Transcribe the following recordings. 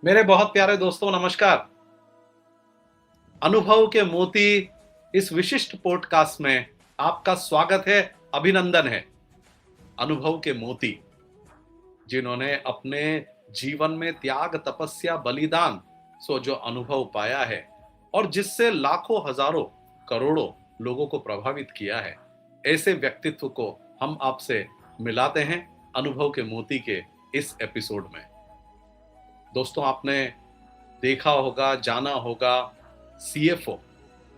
मेरे बहुत प्यारे दोस्तों नमस्कार। अनुभव के मोती इस विशिष्ट पॉडकास्ट में आपका स्वागत है, अभिनंदन है। अनुभव के मोती जिन्होंने अपने जीवन में त्याग, तपस्या, बलिदान सो जो अनुभव पाया है और जिससे लाखों, हजारों, करोड़ों लोगों को प्रभावित किया है, ऐसे व्यक्तित्व को हम आपसे मिलाते हैं अनुभव के मोती के इस एपिसोड में। दोस्तों, आपने देखा होगा, जाना होगा, सीएफओ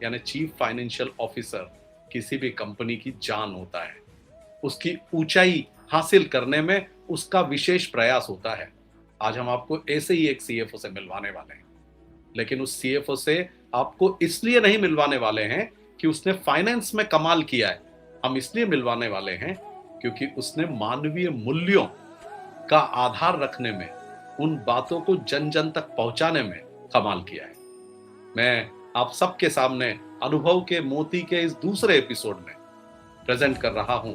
यानी चीफ फाइनेंशियल ऑफिसर किसी भी कंपनी की जान होता है। उसकी ऊंचाई हासिल करने में उसका विशेष प्रयास होता है। आज हम आपको ऐसे ही एक सीएफओ से मिलवाने वाले हैं, लेकिन उस सीएफओ से आपको इसलिए नहीं मिलवाने वाले हैं कि उसने फाइनेंस में कमाल किया है। हम इसलिए मिलवाने वाले हैं क्योंकि उसने मानवीय मूल्यों का आधार रखने में, उन बातों को जन जन तक पहुंचाने में कमाल किया है। मैं आप सबके सामने अनुभव के मोती के इस दूसरे एपिसोड में प्रेजेंट कर रहा हूं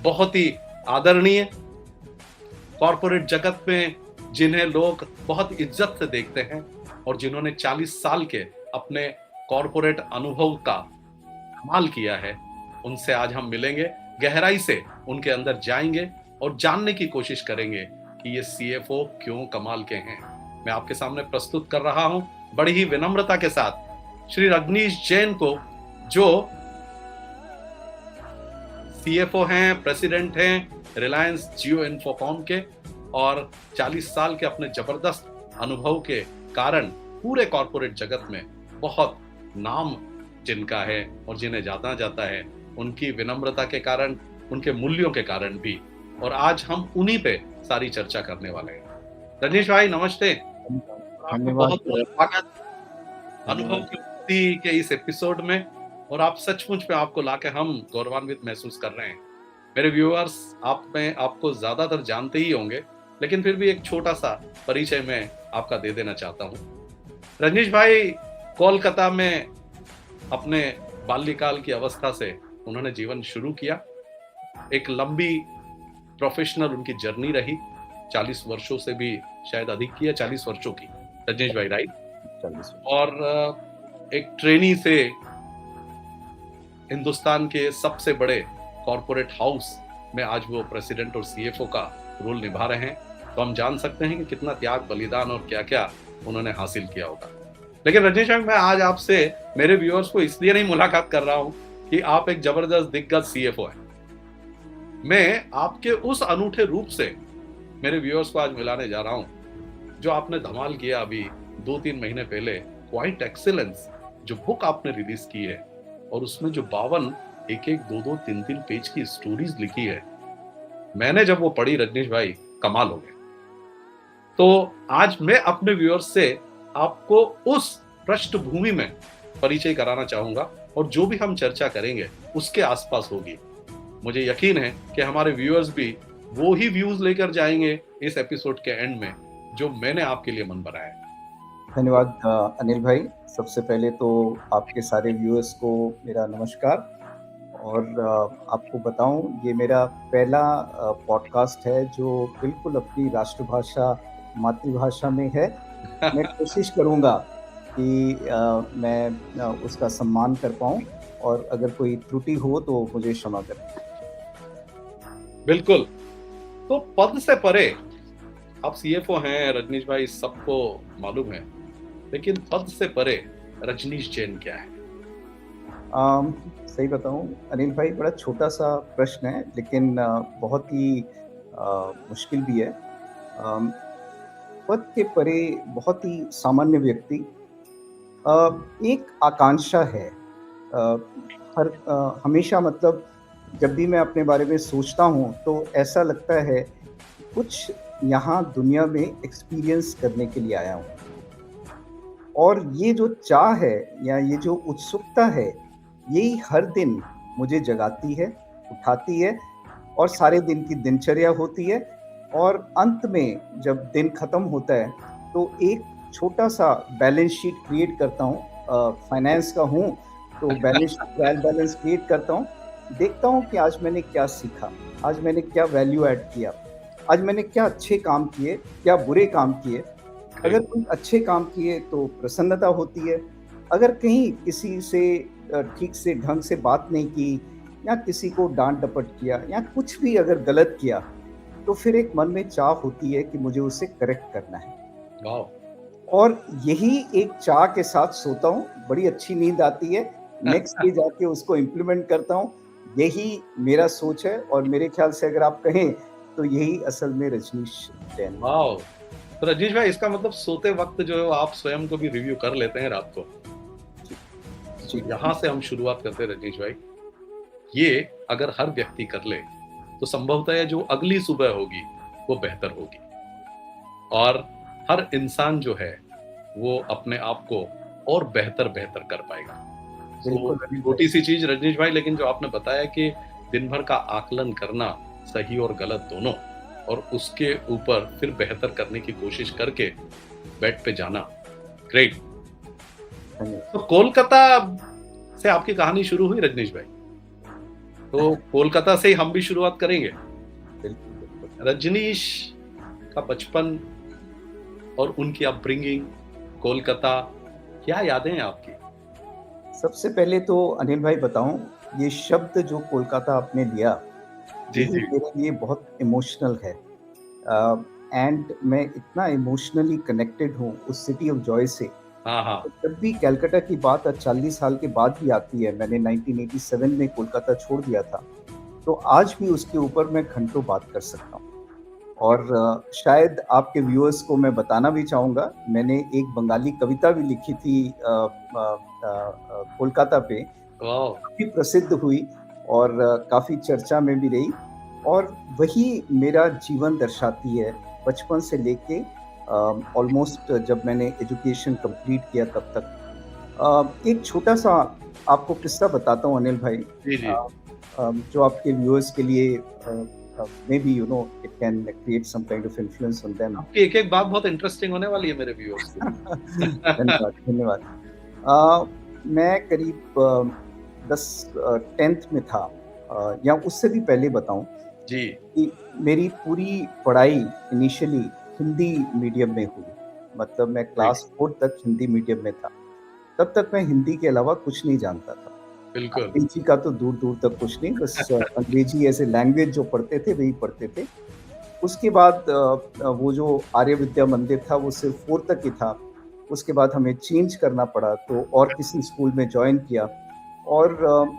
बहुत ही आदरणीय, कॉर्पोरेट जगत में जिन्हें लोग बहुत इज्जत से देखते हैं और जिन्होंने 40 साल के अपने कॉर्पोरेट अनुभव का कमाल किया है, उनसे आज हम मिलेंगे, गहराई से उनके अंदर जाएंगे और जानने की कोशिश करेंगे कि ये सीएफओ क्यों कमाल के हैं। मैं आपके सामने प्रस्तुत कर रहा हूं बड़ी ही विनम्रता के साथ श्री रजनीश जैन को, जो सीएफओ हैं, प्रेसिडेंट हैं रिलायंस जियो इन्फोकॉम के, और 40 साल के अपने जबरदस्त अनुभव के कारण पूरे कॉर्पोरेट जगत में बहुत नाम जिनका है और जिन्हें जाना जाता है, उनकी विनम्रता के कारण, उनके मूल्यों के कारण भी। और आज हम उन्हीं पे सारी चर्चा करने वाले हैं। रजनीश भाई नमस्ते। आपको धन्यवाद। बहुत बहुत स्वागत अनुभव की मुक्ति के इस एपिसोड में। और आप सचमुच में, आपको लाके हम गौरवान्वित महसूस कर रहे हैं। मेरे व्यूअर्स आप में आपको ज्यादातर जानते ही होंगे, लेकिन फिर भी एक छोटा सा परिचय मैं आपका दे देना चाहता हूँ। रजनीश भाई कोलकाता में अपने बाल्यकाल की अवस्था से उन्होंने जीवन शुरू किया। एक लंबी प्रोफेशनल उनकी जर्नी रही, 40 वर्षों से भी शायद अधिक की है, 40 वर्षों की, रजनीश भाई, राइट? और एक ट्रेनी से हिंदुस्तान के सबसे बड़े कॉर्पोरेट हाउस में आज वो प्रेसिडेंट और सीएफओ का रोल निभा रहे हैं। तो हम जान सकते हैं कि कितना त्याग, बलिदान और क्या क्या उन्होंने हासिल किया होगा। लेकिन रजनीश भाई, मैं आज आपसे, मेरे व्यूअर्स को इसलिए नहीं मुलाकात कर रहा हूं कि आप एक जबरदस्त दिग्गज सीएफओ हैं। मैं आपके उस अनूठे रूप से मेरे व्यूअर्स को आज मिलाने जा रहा हूं जो आपने धमाल किया अभी 2-3 महीने पहले। क्वाइट एक्सीलेंस जो बुक आपने रिलीज की है, और उसमें जो 52 एक-एक, 2-2, 3-3 पेज की स्टोरीज लिखी है, मैंने जब वो पढ़ी रजनीश भाई, कमाल हो गया। तो आज मैं अपने व्यूअर्स से आपको उस पृष्ठभूमि में परिचय कराना चाहूंगा, और जो भी हम चर्चा करेंगे उसके आसपास होगी। मुझे यकीन है कि हमारे व्यूअर्स भी वो ही व्यूज लेकर जाएंगे इस एपिसोड के एंड में जो मैंने आपके लिए मन बनाया है। धन्यवाद अनिल भाई। सबसे पहले तो आपके सारे व्यूअर्स को मेरा नमस्कार। और आपको बताऊं, ये मेरा पहला पॉडकास्ट है जो बिल्कुल अपनी राष्ट्रभाषा, मातृभाषा में है। मैं कोशिश करूंगा कि मैं उसका सम्मान कर पाऊं, और अगर कोई त्रुटि हो तो मुझे क्षमा करें। बिल्कुल। तो पद से परे, आप सीएफओ हैं रजनीश भाई, सबको मालूम है, लेकिन पद से परे रजनीश जैन क्या है? सही बताऊं अनिल भाई, बड़ा छोटा सा प्रश्न है, लेकिन बहुत ही मुश्किल भी है। पद के परे बहुत ही सामान्य व्यक्ति, एक आकांक्षा है। हमेशा, मतलब जब भी मैं अपने बारे में सोचता हूँ तो ऐसा लगता है कुछ यहाँ दुनिया में एक्सपीरियंस करने के लिए आया हूँ। और ये जो चाह है या ये जो उत्सुकता है, यही हर दिन मुझे जगाती है, उठाती है, और सारे दिन की दिनचर्या होती है। और अंत में जब दिन खत्म होता है तो एक छोटा सा बैलेंस शीट क्रिएट करता हूँ। फाइनेंस का हूँ तो बैलेंस ट्रायल बैलेंस क्रिएट करता हूँ। देखता हूँ कि आज मैंने क्या सीखा, आज मैंने क्या वैल्यू ऐड किया, आज मैंने क्या अच्छे काम किए, क्या बुरे काम किए। अगर कोई अच्छे काम किए तो प्रसन्नता होती है, अगर कहीं किसी से ठीक से ढंग से बात नहीं की या किसी को डाँट-डपट किया या कुछ भी अगर गलत किया, तो फिर एक मन में चाह होती है कि मुझे उसे करेक्ट करना है। वाओ! और यही एक चाह के साथ सोता हूँ, बड़ी अच्छी नींद आती है, नेक्स्ट डे जाके उसको इम्प्लीमेंट करता हूँ। यही मेरा सोच है और मेरे ख़्याल से अगर आप कहें, तो यही असल में रजनीश जैन है। वाओ! तो रजनीश भाई, इसका मतलब सोते वक़्त जो है वो आप स्वयं को भी रिव्यू कर लेते हैं रात को। जी, तो जी, यहाँ से हम शुरुआत करते हैं रजनीश भाई। ये अगर हर व्यक्ति कर ले, तो संभवतः जो अगली सुबह होगी, वो बेहतर होगी। और हर इंसान जो है, वो अपने आप को और बेहतर-बेहतर कर पाएगा। तो बिल्कुल अनिल भाई। छोटी-सी चीज़ रजनीश भाई, लेकिन जो आपने बताया कि दिन भर का आकलन करना, सही और गलत दोनों, और उसके ऊपर फिर बेहतर करने की कोशिश करके बेड पे जाना, ग्रेट। धन्यवाद। तो कोलकाता से आपकी कहानी शुरू हुई रजनीश भाई। तो कोलकाता से ही हम भी शुरुआत करेंगे। बिल्कुल, बिल्कुल। रजनीश का बचपन और उनकी अपब्रिंगिंग, कोलकाता, क्या यादें हैं आपकी? सबसे पहले तो अनिल भाई बताऊँ, ये शब्द जो कोलकाता आपने लिया, जी, यही जी। मेरे लिए बहुत इमोशनल है। एंड मैं इतना इमोशनली कनेक्टेड हूँ उस सिटी ऑफ जॉय से। हाँ, हाँ। जब भी कलकत्ता की बात 40 साल के बाद भी आती है, मैंने 1987 में कोलकाता छोड़ दिया था, तो आज भी उसके ऊपर मैं घंटों बात कर सकता हूँ। और शायद आपके व्यूअर्स को मैं बताना भी चाहूँगा, मैंने एक बंगाली कविता भी लिखी थी कोलकाता पे, वाओ! काफ़ी प्रसिद्ध हुई और काफ़ी चर्चा में भी रही और वही मेरा जीवन दर्शाती है, बचपन से लेके ऑलमोस्ट जब मैंने एजुकेशन कंप्लीट किया तब तक। एक छोटा-सा आपको किस्सा बताता हूँ अनिल भाई, जी, जी। जो आपके व्यूअर्स के लिए maybe you know it can create some kind of influence on them. आपकी एक-एक बात बहुत इंटरेस्टिंग होने वाली है मेरे व्यूअर्स के लिए। धन्यवाद, धन्यवाद। मैं करीब 10 10th में था, या उससे भी पहले बताऊँ जी। कि मेरी पूरी पढ़ाई इनिशियली हिंदी मीडियम में हुई। मतलब मैं राइट, क्लास 4 तक हिंदी मीडियम में था। तब तक मैं हिंदी के अलावा कुछ नहीं जानता था। बिल्कुल। अंग्रेजी का तो दूर-दूर तक कुछ नहीं, बस अंग्रेजी एज़ ए लैंग्वेज जो पढ़ते थे, वही पढ़ते थे। उसके बाद वो जो आर्य विद्या मंदिर था, वो सिर्फ़ 4 तक ही था। उसके बाद हमें चेंज करना पड़ा, तो और किसी स्कूल में जॉइन किया और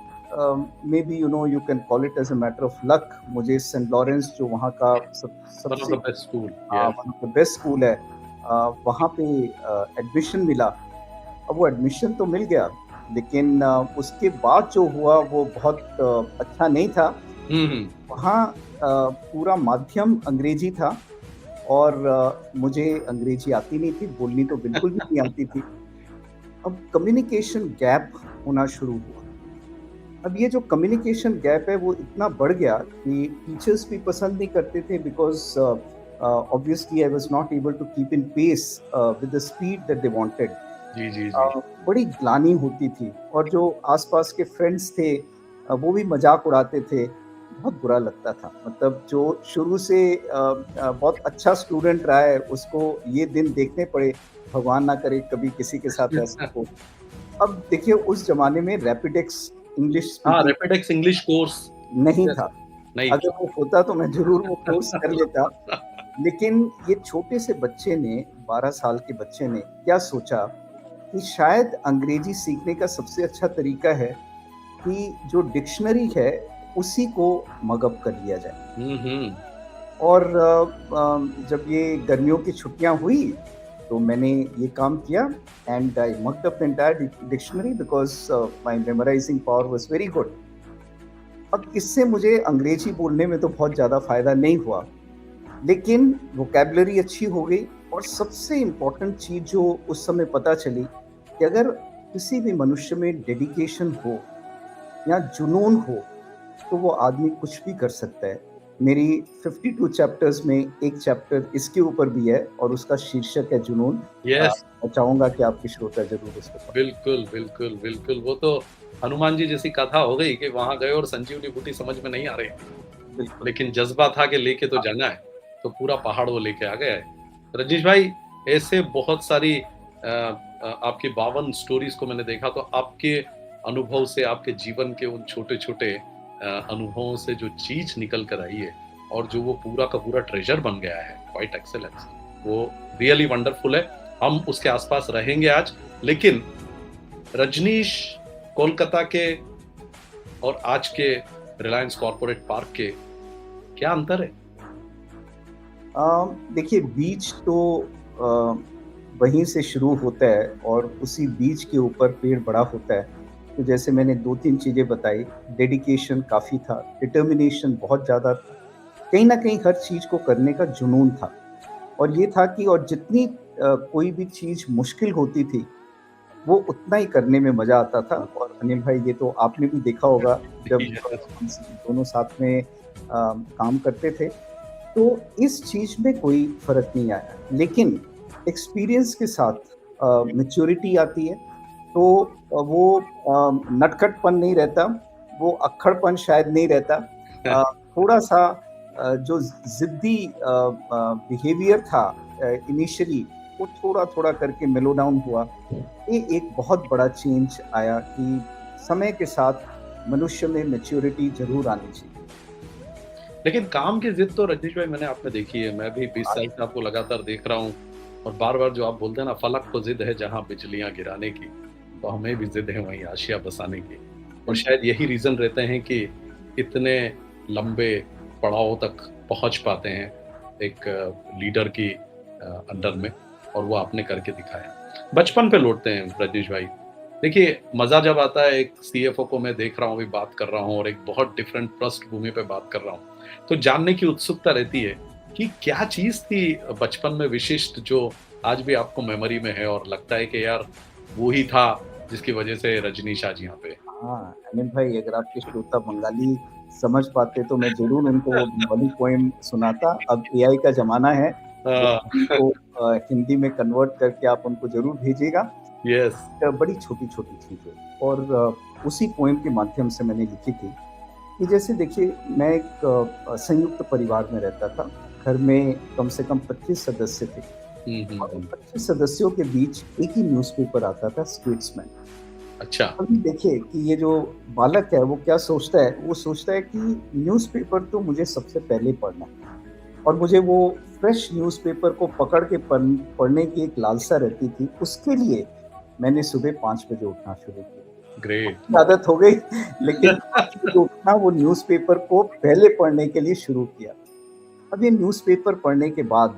maybe you know you can call it as a matter of luck, मुझे सेंट लॉरेंस जो वहाँ का वन ऑफ सबसे the best school, yes. One of the best school है, वहाँ पे एडमिशन मिला। अब वो एडमिशन तो मिल गया, लेकिन उसके बाद जो हुआ वो बहुत अच्छा नहीं था। हुँ, हुँ। वहाँ पूरा माध्यम अंग्रेजी था और मुझे अंग्रेजी आती नहीं थी, बोलनी तो बिल्कुल भी नहीं आती थी। अब कम्युनिकेशन गैप होना शुरू हुआ। अब ये जो कम्युनिकेशन गैप है वो इतना बढ़ गया कि टीचर्स भी पसंद नहीं करते थे, because obviously I was not able to keep in pace with the speed that they wanted. जी, जी, जी। बड़ी ग्लानि होती थी और जो आस-पास के फ्रेंड्स थे, वो भी मज़ाक उड़ाते थे। बहुत बुरा लगता था। मतलब जो शुरू से बहुत अच्छा स्टूडेंट रहा है, उसको ये दिन देखने पड़े, भगवान ना करे कभी किसी के साथ ऐसा हो। अब देखिए उस ज़माने में रैपिडेक्स इंग्लिश हाँ, स्पीकिंग रैपिडेक्स इंग्लिश कोर्स। नहीं यस। था। नहीं अगर था। वो होता तो मैं ज़रूर वो कोर्स कर लेता। लेकिन ये छोटे से बच्चे ने, 12 साल के बच्चे ने क्या सोचा कि शायद अंग्रेजी सीखने का सबसे अच्छा तरीका है कि जो डिक्शनरी है, उसी को मग अप कर लिया जाए। हुँ, हुँ। और जब ये गर्मियों की छुट्टियाँ हुई, तो मैंने ये काम किया and I mugged up the entire dictionary because my memorising power was very good. अब इससे मुझे अंग्रेजी बोलने में तो बहुत ज़्यादा फ़ायदा नहीं हुआ, लेकिन वोकैब्युलरी अच्छी हो गई और सबसे इम्पोर्टेंट चीज़ जो उस समय पता चली कि अगर किसी भी मनुष्य में डेडिकेशन हो या जुनून हो, तो वो आदमी कुछ भी कर सकता है। मेरी 52 चैप्टर्स में एक चैप्टर इसके ऊपर भी है और उसका शीर्षक है जुनून। यस, मैं चाहूँगा कि आपके श्रोता ज़रूर उसको पढ़ें। बिल्कुल, बिल्कुल, बिल्कुल। वो तो हनुमान जी जैसी कथा हो गई कि वहाँ गए और संजीवनी बूटी समझ में नहीं आ रही थी। बिल्कुल। लेकिन जज़्बा था कि लेके तो जाना है, तो पूरा पहाड़ वो लेके आ गया है। रजनीश भाई, ऐसे बहुत सारी आपकी 52 स्टोरीज को मैंने देखा, तो आपके अनुभव से, आपके जीवन के उन छोटे-छोटे अनुभवों से जो चीज़ निकल कर आई है और जो वो पूरा का पूरा ट्रेजर बन गया है, क्वाइट एक्सीलेंस, वो रियली वंडरफुल है। हम उसके आस-पास रहेंगे आज, लेकिन रजनीश कोलकाता के और आज के रिलायंस कॉर्पोरेट पार्क के क्या अंतर है? देखिए बीज तो वहीं से शुरू होता है और उसी बीज के ऊपर पेड़ बड़ा होता है। तो जैसे मैंने 2-3 चीज़ें बताई, डेडिकेशन काफ़ी था, डिटर्मिनेशन बहुत ज़्यादा था। कहीं न कहीं हर चीज़ को करने का जुनून था और ये था कि और जितनी कोई भी चीज़ मुश्किल होती थी, वो उतना ही करने में मज़ा आता था। और अनिल भाई ये तो आपने भी देखा होगा जब हम दोनों साथ में काम करते थे, तो इस चीज़ में कोई फ़र्क नहीं आया। लेकिन एक्सपीरियंस के साथ मैच्योरिटी आती है, तो वो नटखटपन नहीं रहता, वो अक्खड़पन शायद नहीं रहता। थोड़ा-सा जो ज़िद्दी बिहेवियर था इनिशियली, वो थोड़ा-थोड़ा करके मेलो डाउन हुआ। ये एक बहुत बड़ा चेंज आया कि समय के साथ मनुष्य में मैच्योरिटी ज़रूर आनी चाहिए। लेकिन काम की ज़िद तो रजनीश भाई मैंने आप में देखी है। मैं भी 20 साल से आपको लगातार देख रहा हूँ और बार-बार जो आप बोलते हैं ना, फलक को ज़िद है जहाँ बिजलियाँ गिराने की, तो हमें भी ज़िद है वहीं आशिया बसाने की। और शायद यही रीज़न रहते हैं कि इतने लंबे पड़ाव तक पहुँच पाते हैं एक लीडर की अंडर में, और वो आपने करके दिखाया। बचपन पे लौटते हैं रजनीश भाई। देखिए, मज़ा जब आता है, एक सीएफओ को मैं देख रहा हूँ, अभी बात कर रहा हूँ और एक बहुत डिफरेंट पृष्ठभूमि पे बात कर रहा हूँ। तो जानने की उत्सुकता रहती है कि क्या चीज़ थी बचपन में विशिष्ट जो आज भी आपको मेमोरी में है और लगता है कि यार वो ही था जिसकी वजह से रजनीश आज यहाँ पे है? हाँ, अनिल भाई अगर आपके श्रोता बंगाली समझ पाते तो मैं ज़रूर उनको वो बंगाली पोएम सुनाता। अब एआई का ज़माना है, वो हाँ, उनको हिंदी में कन्वर्ट करके आप उनको ज़रूर भेजिएगा। यस, बड़ी छोटी-छोटी चीज़ें और उसी पोएम के माध्यम से मैंने लिखी थी कि जैसे देखिए मैं एक संयुक्त परिवार में रहता था। घर में कम से कम 25 सदस्य थे और उन हुँ। 25 सदस्यों के बीच एक ही न्यूज़पेपर आता था, स्टेट्समैन। अच्छा, अभी देखिए कि ये जो बालक है वो क्या सोचता है, वो सोचता है कि न्यूज़पेपर तो मुझे सबसे पहले पढ़ना है और मुझे वो फ्रेश न्यूज़पेपर को पकड़ के पढ़ने की एक लालसा रहती थी। उसके लिए मैंने सुबह 5 बजे उठना शुरू ग्रेट। किया। आदत हो गई लेकिन 5 बजे उठना, वो न्यूज़पेपर को पहले पढ़ने के लिए शुरू किया। अब ये न्यूज़पेपर पढ़ने के बाद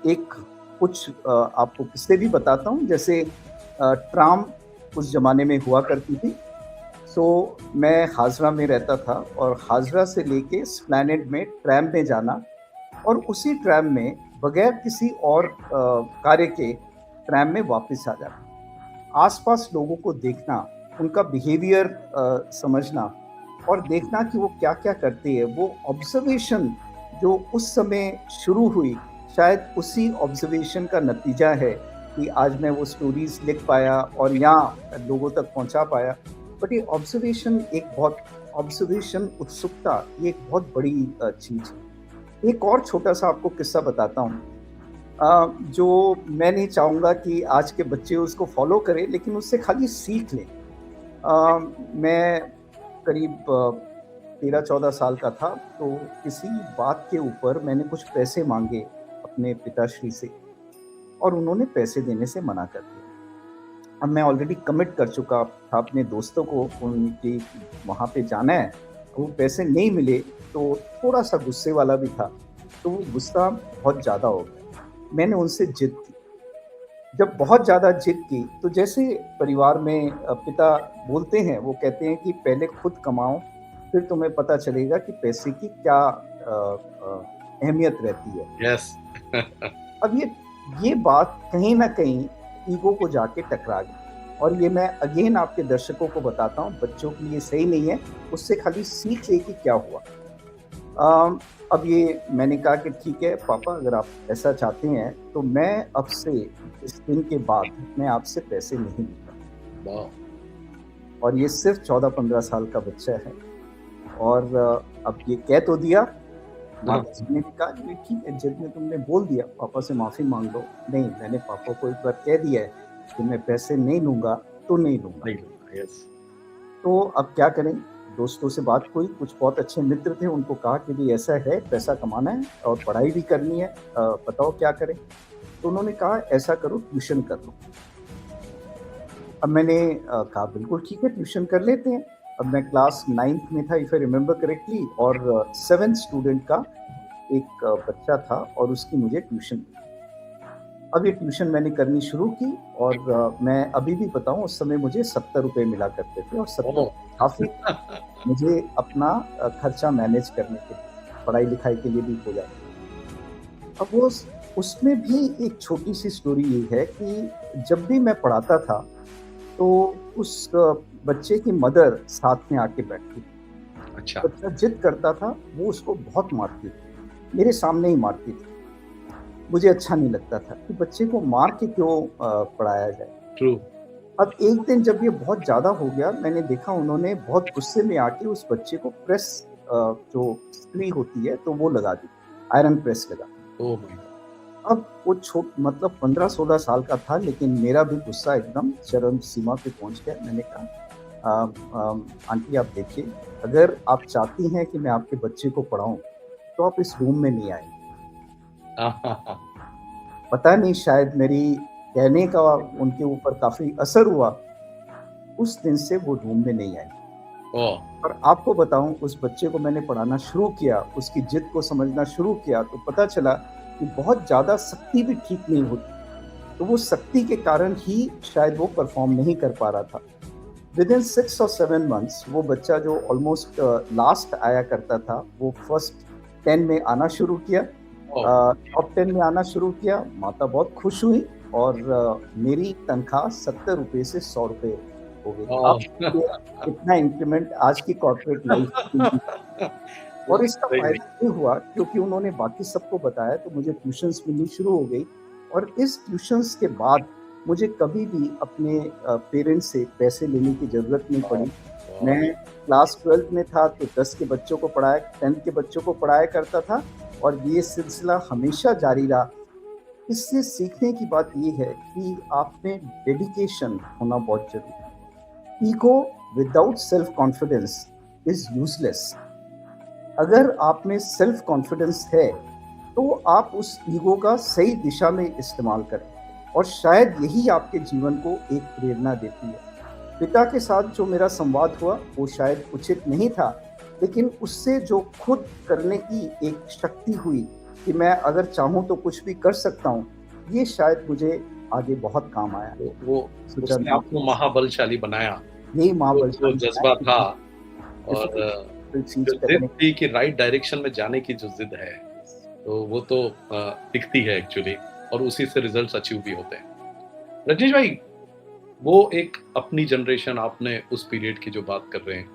एक कुछ आपको किस्से भी बताता हूँ। जैसे ट्राम उस ज़माने में हुआ करती थी। सो मैं हाज़रा में रहता था और हाज़रा से लेके एस्प्लैनेड में ट्रैम में जाना और उसी ट्रैम में बगैर किसी और कार्य के ट्रैम में वापस आ जाना। आस-पास लोगों को देखना, उनका बिहेवियर समझना और देखना कि वो क्या-क्या करते हैं। वो ऑब्ज़र्वेशन जो उस समय शुरू हुई, शायद उसी ऑब्ज़र्वेशन का नतीजा है कि आज मैं वो स्टोरीज़ लिख पाया और यहाँ लोगों तक पहुँचा पाया। बट ये ऑब्ज़र्वेशन उत्सुकता, ये एक बहुत बड़ी चीज़ है। एक और छोटा-सा आपको किस्सा बताता हूँ। जो मैं नहीं चाहूँगा कि आज के बच्चे उसको फ़ॉलो करें, लेकिन उससे खाली सीख लें। मैं करीब 13-14 साल का था, तो किसी बात के ऊपर मैंने कुछ पैसे माँगे अपने पिताश्री से और उन्होंने पैसे देने से मना कर दिया। अब मैं ऑलरेडी कमिट कर चुका था अपने दोस्तों को उनकी वहाँ पे जाना है, वो पैसे नहीं मिले, तो थोड़ा-सा गुस्से वाला भी था, तो वो गुस्सा बहुत ज़्यादा हो गया। मैंने उनसे जिद की। जब बहुत ज़्यादा जिद की, तो जैसे परिवार में पिता बोलते हैं, वो कहते हैं कि पहले खुद कमाओ, फिर तुम्हें पता चलेगा कि पैसे की क्या अहमियत रहती है। यस। अब ये बात कहीं न कहीं ईगो को जाके टकरा गई और ये मैं अगेन आपके दर्शकों को बताता हूँ, बच्चों के लिए सही नहीं है, उससे खाली सीख ले कि क्या हुआ। अब ये मैंने कहा कि ठीक है पापा, अगर आप ऐसा चाहते हैं तो मैं अब से इस दिन के बाद मैं आपसे पैसे नहीं लूँगा। वाह! और ये सिर्फ़ 14-15 साल का बच्चा है और अब ये कह तो दिया, माता जी ने भी कहा कि ठीक है, जिद में तुमने बोल दिया, पापा से माफ़ी माँग लो। नहीं, मैंने पापा को एक बार कह दिया है कि मैं पैसे नहीं लूँगा, तो नहीं लूँगा। नहीं लूँगा, यस। तो अब क्या करें? दोस्तों से बात हुई, कुछ बहुत अच्छे मित्र थे, उनको कहा कि भई ऐसा है, पैसा कमाना है और पढ़ाई भी करनी है, बताओ क्या करें? तो उन्होंने कहा ऐसा करो, ट्यूशन कर लो। अब मैंने कहा बिल्कुल ठीक है, ट्यूशन कर लेते हैं। अब मैं क्लास 9th में था इफ आई रिमेंबर करेक्टली, और 7th स्टूडेंट का एक बच्चा था और उसकी मुझे ट्यूशन थी। अब ये ट्यूशन मैंने करनी शुरू की और मैं अभी भी बताऊँ, उस समय मुझे ₹70 मिला करते थे और 70 ओह! काफ़ी मुझे अपना खर्चा मैनेज करने के लिए, पढ़ाई-लिखाई के लिए भी हो जाता। अब वो उसमें भी एक छोटी-सी स्टोरी ये है कि जब भी मैं पढ़ाता था, तो उस बच्चे की मदर साथ में आके बैठती थी। अच्छा, बच्चा जिद करता था, वो उसको बहुत मारती थी, मेरे सामने ही मारती थी। मुझे अच्छा नहीं लगता था कि बच्चे को मार के क्यों पढ़ाया जाए। ट्रू। अब एक दिन जब ये बहुत ज़्यादा हो गया, मैंने देखा उन्होंने बहुत गुस्से में आके उस बच्चे को प्रेस, जो इस्त्री होती है, तो वो लगा दी, आयरन प्रेस लगा दी। Oh my God! अब वो मतलब 15-16 साल का था, लेकिन मेरा भी गुस्सा एकदम चरम सीमा पे पहुँच गया। मैंने कहा, आंटी आप देखिए, अगर आप चाहती हैं कि मैं आपके बच्चे को पढ़ाऊँ, तो आप इस रूम में नहीं आएँगी। पता नहीं, शायद मेरी कहने का उनके ऊपर काफ़ी असर हुआ, उस दिन से वो रूम में नहीं आई। ओह! और आपको बताऊँ, उस बच्चे को मैंने पढ़ाना शुरू किया, उसकी ज़िद को समझना शुरू किया, तो पता चला कि बहुत ज़्यादा सख्ती भी ठीक नहीं होती। तो वो सख्ती के कारण ही शायद वो परफ़ॉर्म नहीं कर पा रहा था। विदिन 6 और 7 मंथ्स वो बच्चा जो ऑलमोस्ट लास्ट आया करता था, वो फर्स्ट 10 में आना शुरू किया। ओह! टॉप 10 में आना शुरू किया, माता बहुत खुश हुई और मेरी तनख्वाह ₹70 से ₹100 हो गई। ओह! आप सोचिए, इतना इंक्रीमेंट आज की कॉर्पोरेट लाइफ में भी। और इसका सही में। फ़ायदा ये हुआ क्योंकि उन्होंने बाकी सबको बताया, तो मुझे ट्यूशन्स मिलनी शुरू हो गई और इस ट्यूशन्स के बाद मुझे कभी भी अपने पेरेंट्स से पैसे लेने की ज़रूरत नहीं वाह! पड़ी। वाह! मैं क्लास 12th में था तो 10 के बच्चों को पढ़ाया, 10th के बच्चों को पढ़ाया करता था और ये सिलसिला हमेशा जारी रहा। इससे सीखने की बात ये है कि आप में डेडिकेशन होना बहुत ज़रूरी है। Ego without self confidence is useless. अगर आप में सेल्फ कॉन्फिडेंस है, तो आप उस ईगो का सही दिशा में इस्तेमाल करें और शायद यही आपके जीवन को एक प्रेरणा देती है। पिता के साथ जो मेरा संवाद हुआ, वो शायद उचित नहीं था, लेकिन उससे जो खुद करने की एक शक्ति हुई कि मैं अगर चाहूँ तो कुछ भी कर सकता हूँ, ये शायद मुझे आगे बहुत काम आया। वो सोचा उसने आपको महाबलशाली बनाया। यही माँ जो बलशाली जज़्बा था और डिफिकल्ट चीज़ जो ज़िद करने। थी कि राइट डायरेक्शन में जाने की जो ज़िद है, तो वो तो दिखती है एक्चुअली और उसी से रिज़ल्ट्स अचीव भी होते हैं। रजनीश भाई, वो एक अपनी जनरेशन, आपने उस पीरियड की जो बात कर रहे हैं,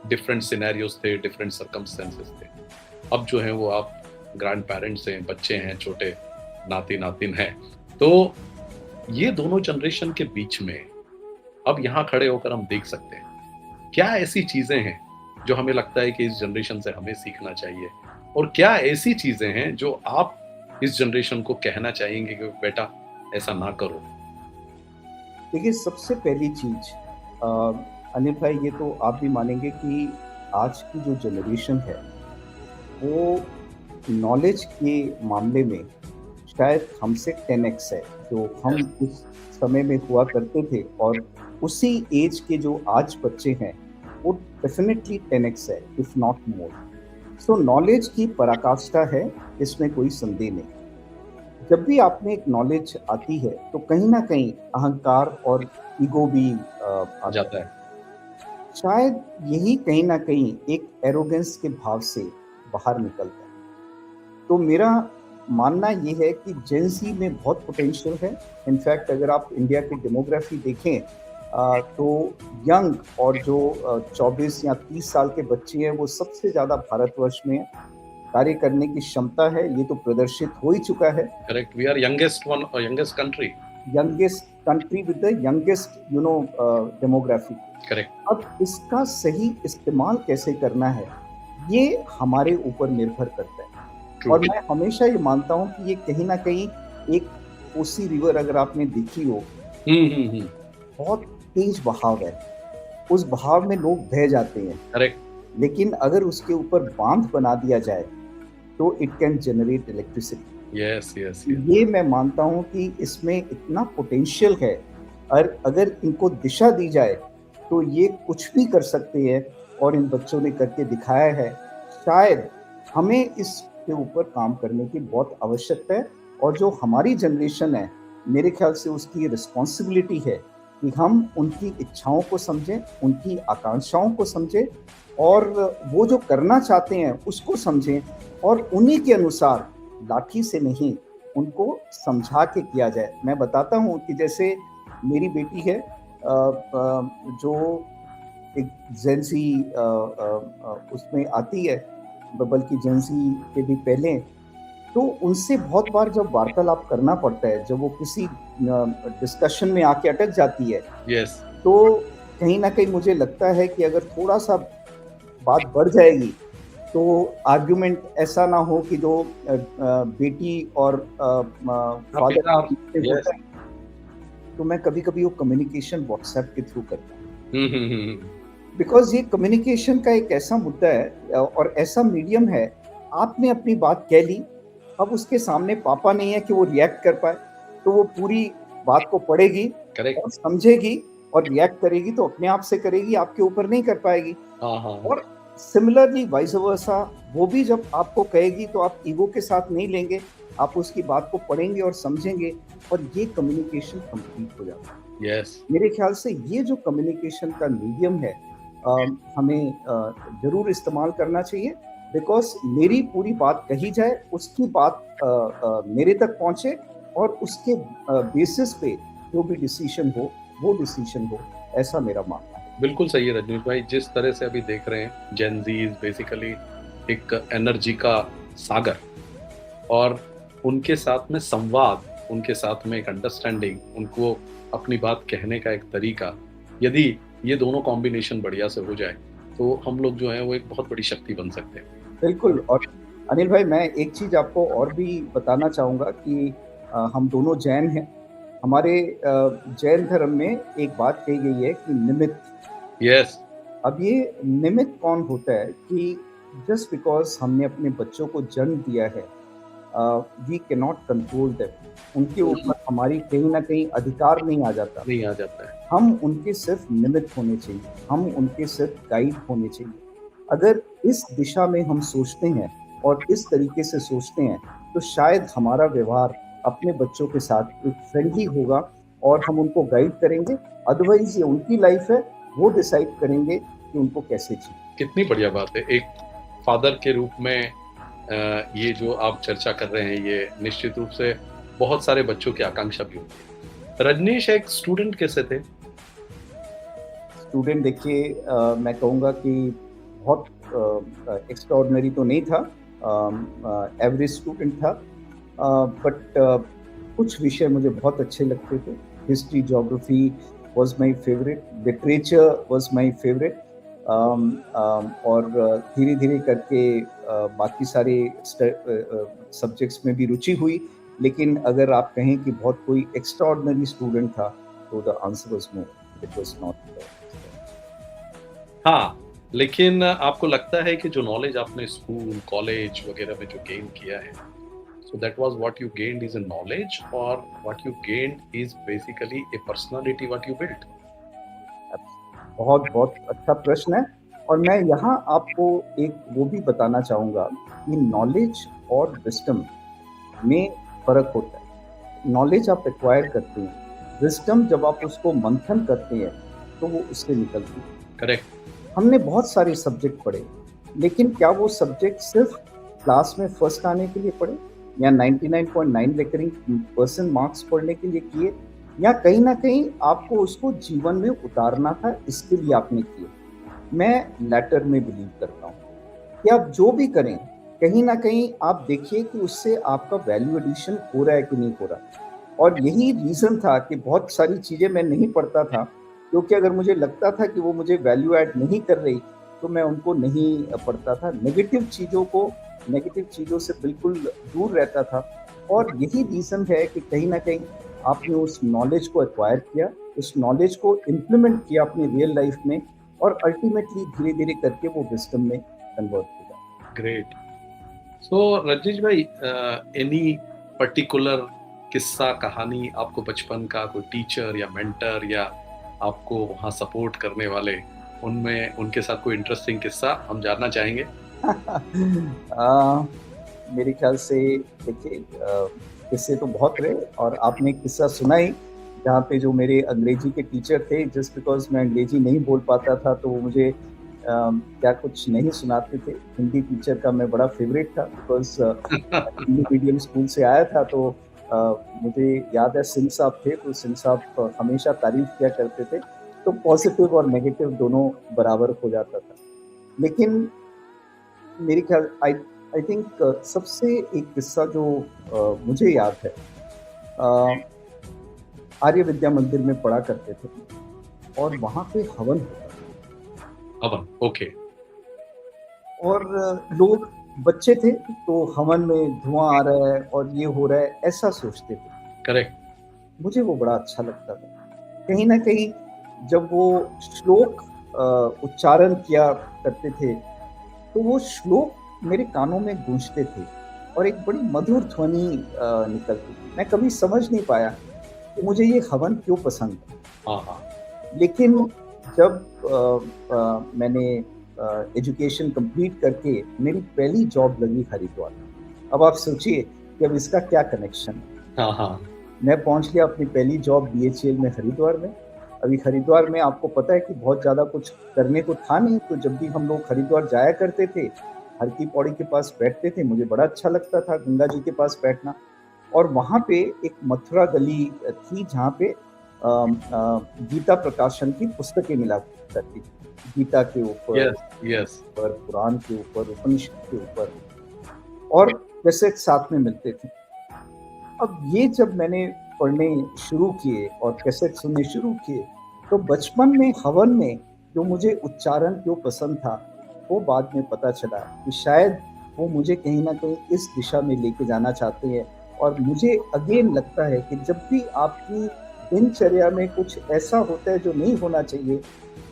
डिफरेंट सिनेरियोज़ थे, डिफरेंट सर्कमस्टेंसेस थे। अब जो हैं वो आप ग्रैंड पेरेंट्स हैं, बच्चे हैं, छोटे नाती-नातिन हैं। तो ये दोनों जनरेशन के बीच में अब यहाँ खड़े होकर हम देख सकते हैं, क्या ऐसी चीज़ें हैं जो हमें लगता है कि इस जनरेशन से हमें सीखना चाहिए? और क्या ऐसी चीज़ें हैं जो आप इस जनरेशन को कहना चाहेंगे कि बेटा ऐसा ना करो? देखिए, सबसे पहली चीज़, अनिल भाई, ये तो आप भी मानेंगे कि आज की जो जनरेशन है, वो नॉलेज के मामले में शायद हमसे 10x है। जो हम उस समय में हुआ करते थे और उसी एज के जो आज बच्चे हैं, वो डेफ़िनिटली 10x है, if not more. So knowledge की पराकाष्ठा है, इसमें कोई संदेह नहीं। जब भी आप में एक नॉलेज आती है, तो कहीं न कहीं अहंकार और ईगो भी आ आता जाता है। है। शायद यही कहीं न कहीं एक एरोगेंस के भाव से बाहर निकलता है। तो मेरा मानना ये है कि जेन ज़ी में बहुत पोटेंशियल है। इनफैक्ट अगर आप इंडिया की डेमोग्राफी देखें, तो यंग और जो 24 या 30 साल के बच्चे हैं, वो सबसे ज़्यादा भारतवर्ष में कार्य करने की क्षमता है, ये तो प्रदर्शित हो ही चुका है। Correct, we are youngest one youngest country. Youngest country with the youngest demography. Correct. अब इसका सही इस्तेमाल कैसे करना है, ये हमारे ऊपर निर्भर करता है। ट्रू। और मैं हमेशा ये मानता हूँ कि ये कहीं न कहीं एक कोसी रिवर अगर आपने देखी हो, हम्म। बहुत तेज बहाव है। उस बहाव में लोग बह जाते हैं, करेक्ट। लेकिन अगर उसके ऊपर बाँध बना दिया जाए, तो it can generate electricity. Yes yes yes. ये मैं मानता हूँ कि इसमें इतना पोटेंशियल है और अगर इनको दिशा दी जाए, तो ये कुछ भी कर सकते हैं और इन बच्चों ने करके दिखाया है। शायद हमें इसके ऊपर काम करने की बहुत आवश्यकता है और जो हमारी जनरेशन है, मेरे ख्याल से उसकी रिस्पॉन्सिबिलिटी है कि हम उनकी इच्छाओं को समझें, उनकी आकांक्षाओं को समझें और वो जो करना चाहते हैं, उसको समझें और उन्हीं के अनुसार लाठी से नहीं, उनको समझा के किया जाए। मैं बताता हूँ कि जैसे मेरी बेटी है जो एक जेन ज़ी उसमें आती है, बल्कि जेन ज़ी के भी पहले, तो उनसे बहुत बार जब वार्तालाप करना पड़ता है, जब वो किसी डिस्कशन में आके अटक जाती है, यस। तो कहीं न कहीं मुझे लगता है कि अगर थोड़ा-सा बात बढ़ जाएगी, तो आर्गुमेंट ऐसा ना हो कि जो बेटी और फादर पिता। के बीच में यस। होता है, तो मैं कभी-कभी वो कम्युनिकेशन व्हाट्सएप के थ्रू करता हूँ। हम्म। बिकॉज़ ये कम्युनिकेशन का एक ऐसा मुद्दा है और ऐसा मीडियम है, आपने अपनी बात कह ली, अब उसके सामने पापा नहीं है कि वो रिएक्ट कर पाए, तो वो पूरी बात को पढ़ेगी करेक्ट। और समझेगी और रिएक्ट करेगी तो अपने आप से करेगी, आपके ऊपर नहीं कर पाएगी। हाँ हाँ हाँ। और सिमिलरली वाइस वर्सा, वो भी जब आपको कहेगी तो आप ईगो के साथ नहीं लेंगे, आप उसकी बात को पढ़ेंगे और समझेंगे और ये कम्युनिकेशन कंप्लीट हो जाता है। यस। मेरे ख्याल से ये जो कम्युनिकेशन का मीडियम है, हमें ज़रूर इस्तेमाल करना चाहिए बिकॉज़ मेरी पूरी बात कही जाए, उसकी बात मेरे तक पहुँचे और उसके बेसिस पे जो भी डिसीज़न हो, वो डिसीज़न हो, ऐसा मेरा मानना है। बिल्कुल सही है रजनीश भाई, जिस तरह से अभी देख रहे हैं जेन ज़ीज़ बेसिकली एक एनर्जी का सागर, और उनके साथ में संवाद, उनके साथ में एक अंडरस्टैंडिंग, उनको अपनी बात कहने का एक तरीका, यदि ये दोनों कॉम्बिनेशन बढ़िया से हो जाए, तो हम लोग जो हैं वो एक बहुत बड़ी शक्ति बन सकते हैं। बिल्कुल। और अनिल भाई, मैं एक चीज़ आपको और भी बताना चाहूँगा कि हम दोनों जैन हैं। हमारे जैन धर्म में एक बात कही गई है कि निमित्त। यस। अब ये निमित्त कौन होता है कि जस्ट बिकॉज़ हमने अपने बच्चों को जन्म दिया है, we can not control them. उनके ऊपर हमारी कहीं न कहीं अधिकार नहीं आ जाता। नहीं आ जाता है। हम उनके सिर्फ निमित्त होने चाहिए, हम उनके सिर्फ गाइड होने चाहिए। अगर इस दिशा में हम सोचते हैं और इस तरीके से सोचते हैं, तो शायद हमारा व्यवहार अपने बच्चों के साथ एक फ्रेंडली होगा और हम उनको गाइड करेंगे। अदरवाइज़ ये उनकी लाइफ है, वो डिसाइड करेंगे कि उनको कैसे जिए। कितनी बढ़िया बात है। एक फादर के रूप में ये जो आप चर्चा कर रहे हैं, ये निश्चित रूप से बहुत सारे बच्चों की आकांक्षा भी होती है। रजनीश एक स्टूडेंट कैसे थे? स्टूडेंट देखिए, मैं कहूँगा कि बहुत एक्स्ट्राऑर्डिनरी तो नहीं था, एवरेज स्टूडेंट था, बट कुछ विषय मुझे बहुत अच्छे लगते थे। History, geography was my favourite, literature was my favourite, और धीरे-धीरे करके बाकी सारे सब्जेक्ट्स में भी रुचि हुई। लेकिन अगर आप कहें कि बहुत कोई एक्स्ट्राऑर्डिनरी स्टूडेंट था, तो the answer was no, it was not. हाँ, लेकिन आपको लगता है कि जो नॉलेज आपने स्कूल, कॉलेज वगैरह में जो गेन किया है, so that was what you gained is a knowledge, or what you gained is basically a personality what you built? बहुत बहुत अच्छा प्रश्न है और मैं यहाँ आपको एक वो भी बताना चाहूँगा कि नॉलेज और विज़डम में फ़र्क होता है। नॉलेज आप एक्वायर करते हैं, विज़डम जब आप उसको मंथन करते हैं, तो वो उससे निकलती है। करेक्ट। हमने बहुत सारे सब्जेक्ट पढ़े, लेकिन क्या वो सब्जेक्ट सिर्फ क्लास में फर्स्ट आने के लिए पढ़े या 99.9 रेकरिंग परसेंट मार्क्स पढ़ने के लिए किए, या कहीं न कहीं आपको उसको जीवन में उतारना था, इसके लिए आपने किए? मैं लैटर में बिलीव करता हूँ कि आप जो भी करें, कहीं न कहीं आप देखिए कि उससे आपका वैल्यू एडिशन हो रहा है कि नहीं हो रहा। और यही रीज़न था कि बहुत सारी चीज़ें मैं नहीं पढ़ता था, क्योंकि अगर मुझे लगता था कि वो मुझे वैल्यू ऐड नहीं कर रही, तो मैं उनको नहीं पढ़ता था। नेगेटिव चीज़ों को नेगेटिव चीज़ों से बिल्कुल दूर रहता था। और यही रीज़न है कि कहीं न कहीं आपने उस नॉलेज को एक्वायर किया, उस नॉलेज को इम्प्लीमेंट किया अपनी रियल लाइफ़ में और अल्टीमेटली धीरे-धीरे करके वो विज़डम में कन्वर्ट हो जाता ग्रेट। सो रजनीश भाई, एनी पर्टिकुलर किस्सा कहानी आपको बचपन का, कोई टीचर या मेंटर या आपको वहाँ सपोर्ट करने वाले, उनमें उनके साथ कोई इंटरेस्टिंग किस्सा हम जानना चाहेंगे। है। मेरे ख्याल से देखिए, किस्से तो बहुत रहे और आपने एक किस्सा सुना ही, जहाँ पे जो मेरे अंग्रेजी के टीचर थे, जस्ट बिकॉज़ मैं अंग्रेजी नहीं बोल पाता था तो वो मुझे क्या कुछ नहीं सुनाते थे। हिंदी टीचर का मैं बड़ा फ़ेवरेट था बिकॉज़ हिंदी मीडियम स्कूल से आया था तो अ, मुझे याद है सिंह साहब थे, तो सिंह साहब हमेशा तारीफ़ किया करते थे, तो पॉज़िटिव और नेगेटिव दोनों बराबर हो जाता था। लेकिन मेरे ख्याल आई आई थिंक सबसे एक किस्सा जो मुझे याद है, अ, आर्य विद्या मंदिर में पढ़ा करते थे और वहाँ पे हवन होता था हवन, ओके। और लोग बच्चे थे तो हवन में धुआँ आ रहा है और ये हो रहा है, ऐसा सोचते थे। करेक्ट। मुझे वो बड़ा अच्छा लगता था। कहीं न कहीं जब वो श्लोक उच्चारण किया करते थे, तो वो श्लोक मेरे कानों में गूंजते थे और एक बड़ी मधुर ध्वनि निकलती थी। मैं कभी समझ नहीं पाया कि मुझे ये हवन क्यों पसंद है। हाँ, हाँ। लेकिन जब मैंने एजुकेशन कंप्लीट करके मेरी पहली जॉब लगी हरिद्वार में। अब आप सोचिए कि अब इसका क्या कनेक्शन है। हाँ, हाँ। मैं पहुंच गया अपनी पहली जॉब बीएचईएल में हरिद्वार में। अभी हरिद्वार में आपको पता है कि बहुत ज़्यादा कुछ करने को था नहीं, तो जब भी हम लोग हरिद्वार जाया करते थे, हर की पौड़ी के पास बैठते थे, मुझे बड़ा अच्छा लगता था गंगा जी के पास बैठना। और वहाँ पे एक मथुरा गली थी जहाँ पे गीता प्रकाशन की पुस्तकें मिला करती थी। गीता के ऊपर, यस, यस। पुराण के ऊपर, उपनिषद के ऊपर और वैसे साथ में मिलते थे। अब ये जब मैंने पढ़ने शुरू किए और कैसेट सुनने शुरू किए, तो बचपन में हवन में जो मुझे उच्चारण क्यों पसंद था, वो बाद में पता चला कि शायद वो मुझे कहीं न कहीं इस दिशा में लेके जाना चाहते हैं। और मुझे अगेन लगता है कि जब भी आपकी दिनचर्या में कुछ ऐसा होता है जो नहीं होना चाहिए,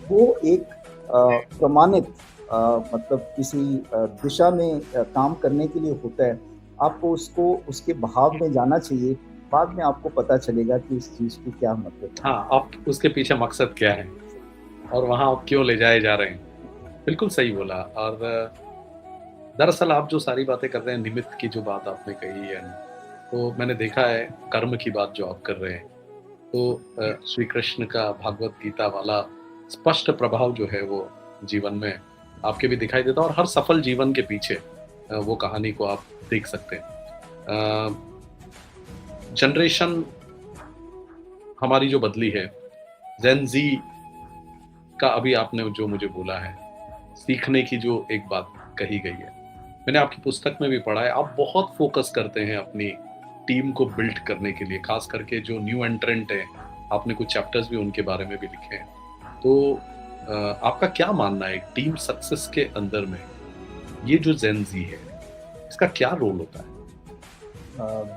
वो एक प्रमाणित मतलब किसी दिशा में काम करने के लिए होता है। आपको उसको उसके बहाव में जाना चाहिए, बाद में आपको पता चलेगा कि इस चीज़ की क्या मतलब है। हाँ, आप उसके पीछे मकसद क्या है और वहाँ आप क्यों ले जाए जा रहे हैं। बिल्कुल सही बोला। और दरअसल आप जो सारी बातें कर रहे हैं, निमित्त की जो बात आपने कही है, तो मैंने देखा है कर्म की बात जो आप कर रहे हैं, तो श्री कृष्ण का भागवत गीता वाला स्पष्ट प्रभाव जो है वो जीवन में आपके भी दिखाई देता है और हर सफल जीवन के पीछे वो कहानी को आप देख सकते हैं। जनरेशन हमारी जो बदली है, जेन जी का अभी आपने जो मुझे बोला है, सीखने की जो एक बात कही गई है, मैंने आपकी पुस्तक में भी पढ़ा है, आप बहुत फोकस करते हैं अपनी टीम को बिल्ड करने के लिए, खास करके जो न्यू एंट्रेंट है, आपने कुछ चैप्टर्स भी उनके बारे में भी लिखे हैं। तो आपका क्या मानना है टीम सक्सेस के अंदर में ये जो जेन जी है, इसका क्या रोल होता है?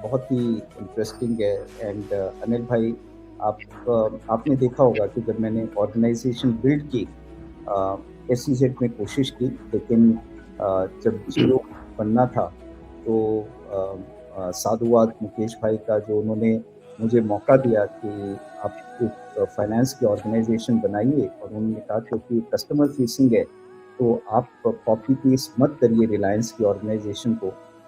बहुत ही इंटरेस्टिंग है। एंड अनिल भाई, आपने देखा होगा कि जब मैंने ऑर्गेनाइजेशन बिल्ड की, एसईजेड में कोशिश की, लेकिन जब जीरो बनना था तो साधुवाद मुकेश भाई का जो उन्होंने मुझे मौका दिया कि आप एक फाइनेंस की ऑर्गेनाइजेशन बनाइए, और उन्होंने कहा क्योंकि कस्टमर फेसिंग है तो आप कॉपी पेस्ट मत करिए रिलायंस की ऑर्गेनाइजेशन को,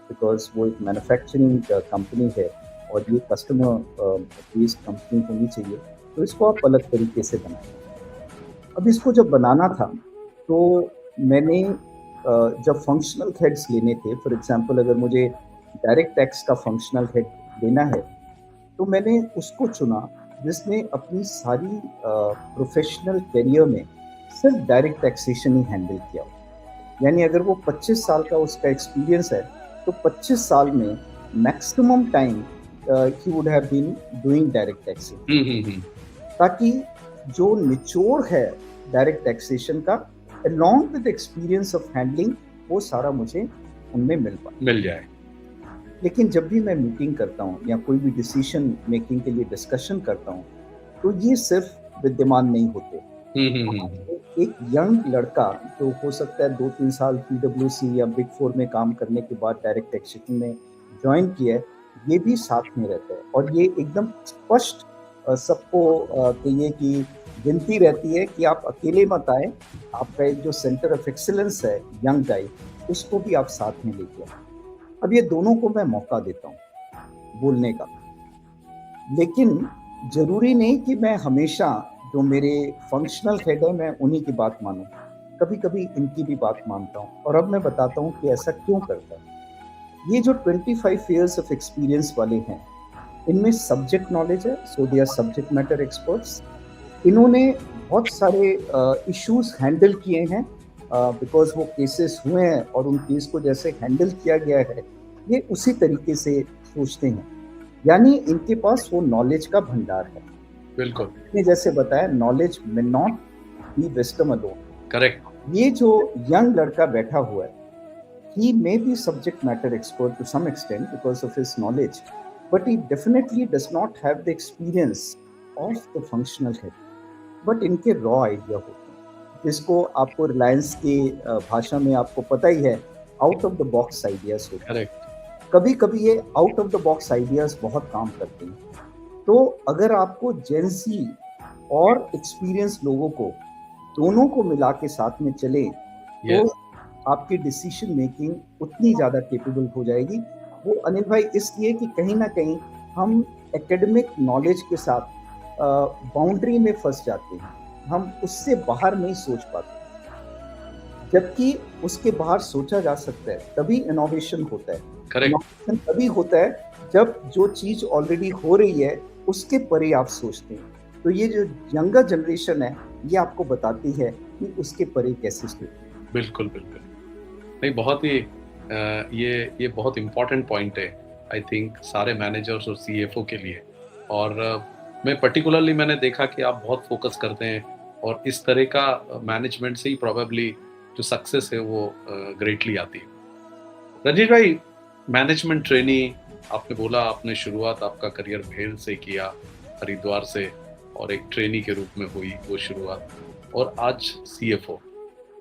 बिकॉज़ वो एक मैन्युफैक्चरिंग कंपनी है और ये कस्टमर बेस्ड कंपनी होनी चाहिए, तो इसको आप अलग तरीके से बनाएँ। अब इसको जब बनाना था, तो मैंने जब फंक्शनल हेड्स लेने थे, फॉर एग्ज़ाम्पल अगर मुझे डायरेक्ट टैक्स का फंक्शनल हेड लेना है, तो मैंने उसको चुना जिसने अपनी सारी प्रोफ़ेशनल करियर में सिर्फ़ डायरेक्ट टैक्सेशन ही हैंडल किया हो। यानी अगर वो 25 साल का उसका एक्सपीरियंस है, तो 25 साल में मैक्सिमम टाइम ही would have been doing direct taxation, ताकि जो निचोड़ है डायरेक्ट टैक्सेशन का, along with experience of handling, वो सारा मुझे उनमें मिल पाए। मिल जाए। लेकिन जब भी मैं मीटिंग करता हूँ या कोई भी डिसीजन मेकिंग के लिए डिस्कशन करता हूँ, तो ये सिर्फ विद्यमान नहीं होते। एक यंग लड़का जो हो सकता है 2-3 साल पीडब्ल्यूसी या बिग फोर में काम करने के बाद डायरेक्ट एग्जीक्यूटिव में ज्वाइन किया है, ये भी साथ में रहता है और ये एकदम स्पष्ट सबको कहिए कि विनती रहती है कि आप अकेले मत आए, आपका एक जो सेंटर ऑफ एक्सीलेंस है यंग गाइड, उसको भी आप साथ में लेके आए। अब ये दोनों को मैं मौका देता हूँ बोलने का, लेकिन ज़रूरी नहीं कि मैं हमेशा जो मेरे फंक्शनल हेड है मैं उन्हीं की बात मानूँ। कभी-कभी इनकी भी बात मानता हूँ और अब मैं बताता हूँ कि ऐसा क्यों करता हूँ। ये जो 25 इयर्स ऑफ एक्सपीरियंस वाले हैं, इनमें सब्जेक्ट नॉलेज है, so they are subject matter experts. इन्होंने बहुत सारे इश्यूज़ हैंडल किए हैं बिकॉज़ वो केसेस हुए हैं और उन केस को जैसे हैंडल किया गया है, ये उसी तरीके से सोचते हैं। यानी इनके पास वो नॉलेज का भंडार है। बिल्कुल। मैंने जैसे बताया knowledge may not be wisdom alone. Correct. ये जो यंग लड़का बैठा हुआ है, he may be subject matter expert to some extent because of his knowledge, but he definitely does not have the experience of the functional head. But इनके raw idea होते हैं, जिसको आपको रिलायंस की भाषा में आपको पता ही है, out of the box ideas होते हैं। करेक्ट। कभी कभी ये out of the box ideas बहुत काम करते हैं। तो अगर आपको जेंसी और एक्सपीरियंस लोगों को दोनों को मिला के साथ में चले तो Yes. आपकी डिसीजन मेकिंग उतनी ज़्यादा केपेबल हो जाएगी। वो अनिल भाई इसलिए कि कहीं ना कहीं हम एकेडमिक नॉलेज के साथ बाउंड्री में फंस जाते हैं, हम उससे बाहर नहीं सोच पाते, जबकि उसके बाहर सोचा जा सकता है, तभी इनोवेशन होता है। करेक्ट। इनोवेशन तभी होता है जब जो चीज ऑलरेडी हो रही है उसके परे आप सोचते हैं। तो ये जो यंगर जनरेशन है ये आपको बताती है कि उसके परे कैसे सोचते हैं। बिल्कुल बिल्कुल। नहीं, बहुत ही ये बहुत इम्पोर्टेंट पॉइंट है आई थिंक सारे मैनेजर्स और सीएफओ के लिए। और मैं पर्टिकुलरली मैंने देखा कि आप बहुत फोकस करते हैं और इस तरह का मैनेजमेंट से ही प्रोबेबली जो सक्सेस है वो ग्रेटली आती है। रजनीश भाई, मैनेजमेंट ट्रेनी, आपने बोला आपने शुरुआत आपका करियर भेल से किया, हरिद्वार से, और एक ट्रेनी के रूप में हुई वो शुरुआत, और आज सीएफओ।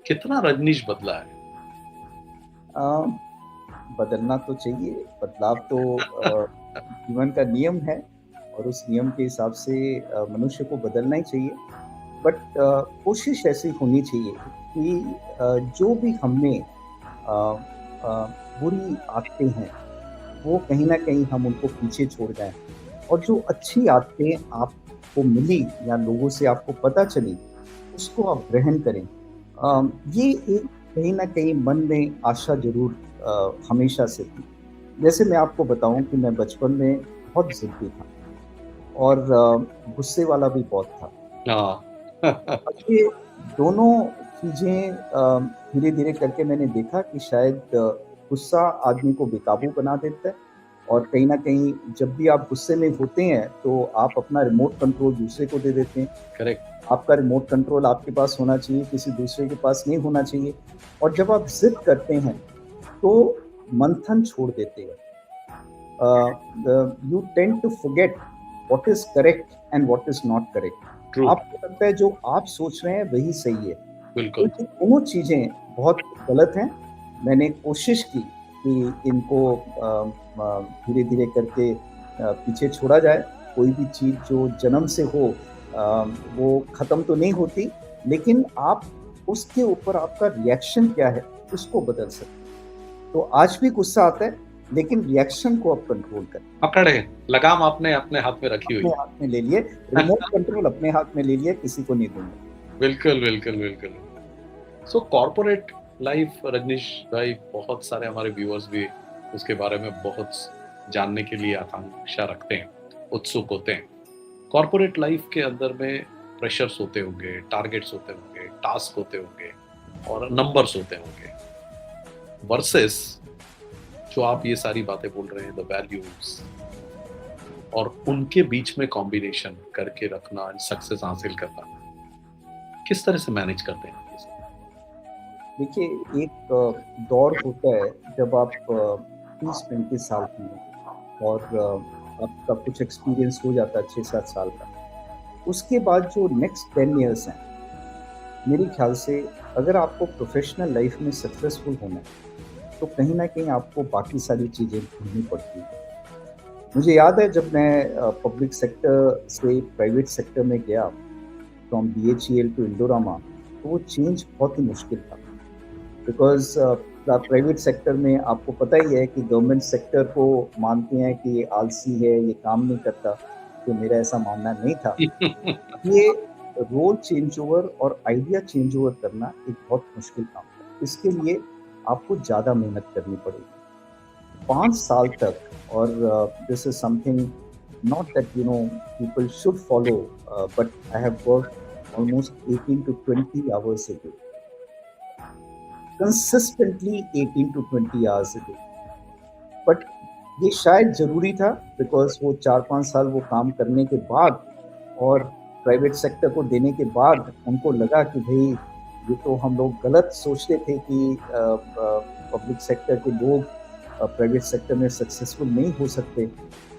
कितना रजनीश बदला है? बदलना तो चाहिए, बदलाव तो जीवन का नियम है और उस नियम के हिसाब से मनुष्य को बदलना ही चाहिए। बट कोशिश ऐसी होनी चाहिए कि जो भी हमें बुरी आदतें हैं वो कहीं ना कहीं हम उनको पीछे छोड़ जाएं और जो अच्छी आदतें आपको मिली या लोगों से आपको पता चली उसको आप ग्रहण करें। ये एक कहीं ना कहीं मन में आशा जरूर हमेशा से थी। जैसे मैं आपको बताऊं कि मैं बचपन में बहुत जिद्दी था और गुस्से वाला भी बहुत था। हाँ। अब ये दोनों चीज़ें धीरे धीरे करके मैंने देखा कि शायद गुस्सा आदमी को बेकाबू बना देता है और कहीं ना कहीं जब भी आप गुस्से में होते हैं तो आप अपना रिमोट कंट्रोल दूसरे को दे देते हैं। करेक्ट। आपका रिमोट कंट्रोल आपके पास होना चाहिए, किसी दूसरे के पास नहीं होना चाहिए। और जब आप जिद करते हैं तो मंथन छोड़ देते हैं। You tend to forget what is correct and what is not correct. True. आपको लगता है जो आप सोच रहे हैं वही सही है। तो बिल्कुल। ये दोनों चीजें बहुत गलत हैं। मैंने कोशिश की कि इनको धीरे धीरे करके पीछे छोड़ा जाए। कोई भी चीज जो जन्म से हो वो खत्म तो नहीं होती, लेकिन आप उसके ऊपर आपका रिएक्शन क्या है उसको बदल सकते हैं। तो आज भी गुस्सा आता है लेकिन रिएक्शन को आप कंट्रोल करें। पकड़े, लगाम आपने अपने हाथ में रखी हुई अपने है। हाथ में ले लिए, रिमोट कंट्रोल अपने हाथ में ले लिए, किसी को नहीं दूंगा। बिल्कुल बिल्कुल बिल्कुल। सो कॉर्पोरेट लाइफ, रजनीश भाई, बहुत सारे हमारे व्यूअर्स भी उसके बारे में बहुत जानने के लिए आकांक्षा रखते हैं, उत्सुक होते हैं। कॉर्पोरेट लाइफ के अंदर में प्रेशर्स होते होंगे, टारगेट्स होते होंगे, टास्क होते होंगे और नंबर्स होते होंगे, वर्सेस जो आप ये सारी बातें बोल रहे हैं, द वैल्यूज, और उनके बीच में कॉम्बिनेशन करके रखना, सक्सेस हासिल करना, किस तरह से मैनेज करते हैं ये सब? देखिए, एक दौर होता है जब आप 30-35 साल की हैं और आपका कुछ एक्सपीरियंस हो जाता है 6-7 साल का। उसके बाद जो नेक्स्ट 10 इयर्स हैं, मेरे ख्याल से अगर आपको प्रोफ़ेशनल लाइफ़ में सक्सेसफुल होना है, तो कहीं न कहीं आपको बाकी सारी चीज़ें भूलनी पड़ती हैं। मुझे याद है जब मैं पब्लिक सेक्टर से प्राइवेट सेक्टर में गया, फ्रॉम बीएचईएल टू इंडोरामा, तो वो चेंज बहुत ही मुश्किल था। बिकॉज़ प्राइवेट सेक्टर में आपको पता ही है कि गवर्नमेंट सेक्टर को मानते हैं कि ये आलसी है, ये काम नहीं करता, तो मेरा ऐसा मानना नहीं था। ये रोल चेंज ओवर और आइडिया चेंज ओवर करना एक बहुत मुश्किल काम है। इसके लिए आपको ज़्यादा मेहनत करनी पड़ेगी। 5 साल तक और this is something not that people should follow but I have worked almost 18 to 20 hours a day, consistently 18 to 20 hours a day. But ये शायद ज़रूरी था बिकॉज़ वो 4-5 साल वो काम करने के बाद और प्राइवेट सेक्टर को देने के बाद उनको लगा कि भई ये तो हम लोग गलत सोचते थे कि पब्लिक सेक्टर के लोग प्राइवेट सेक्टर में सक्सेसफुल नहीं हो सकते।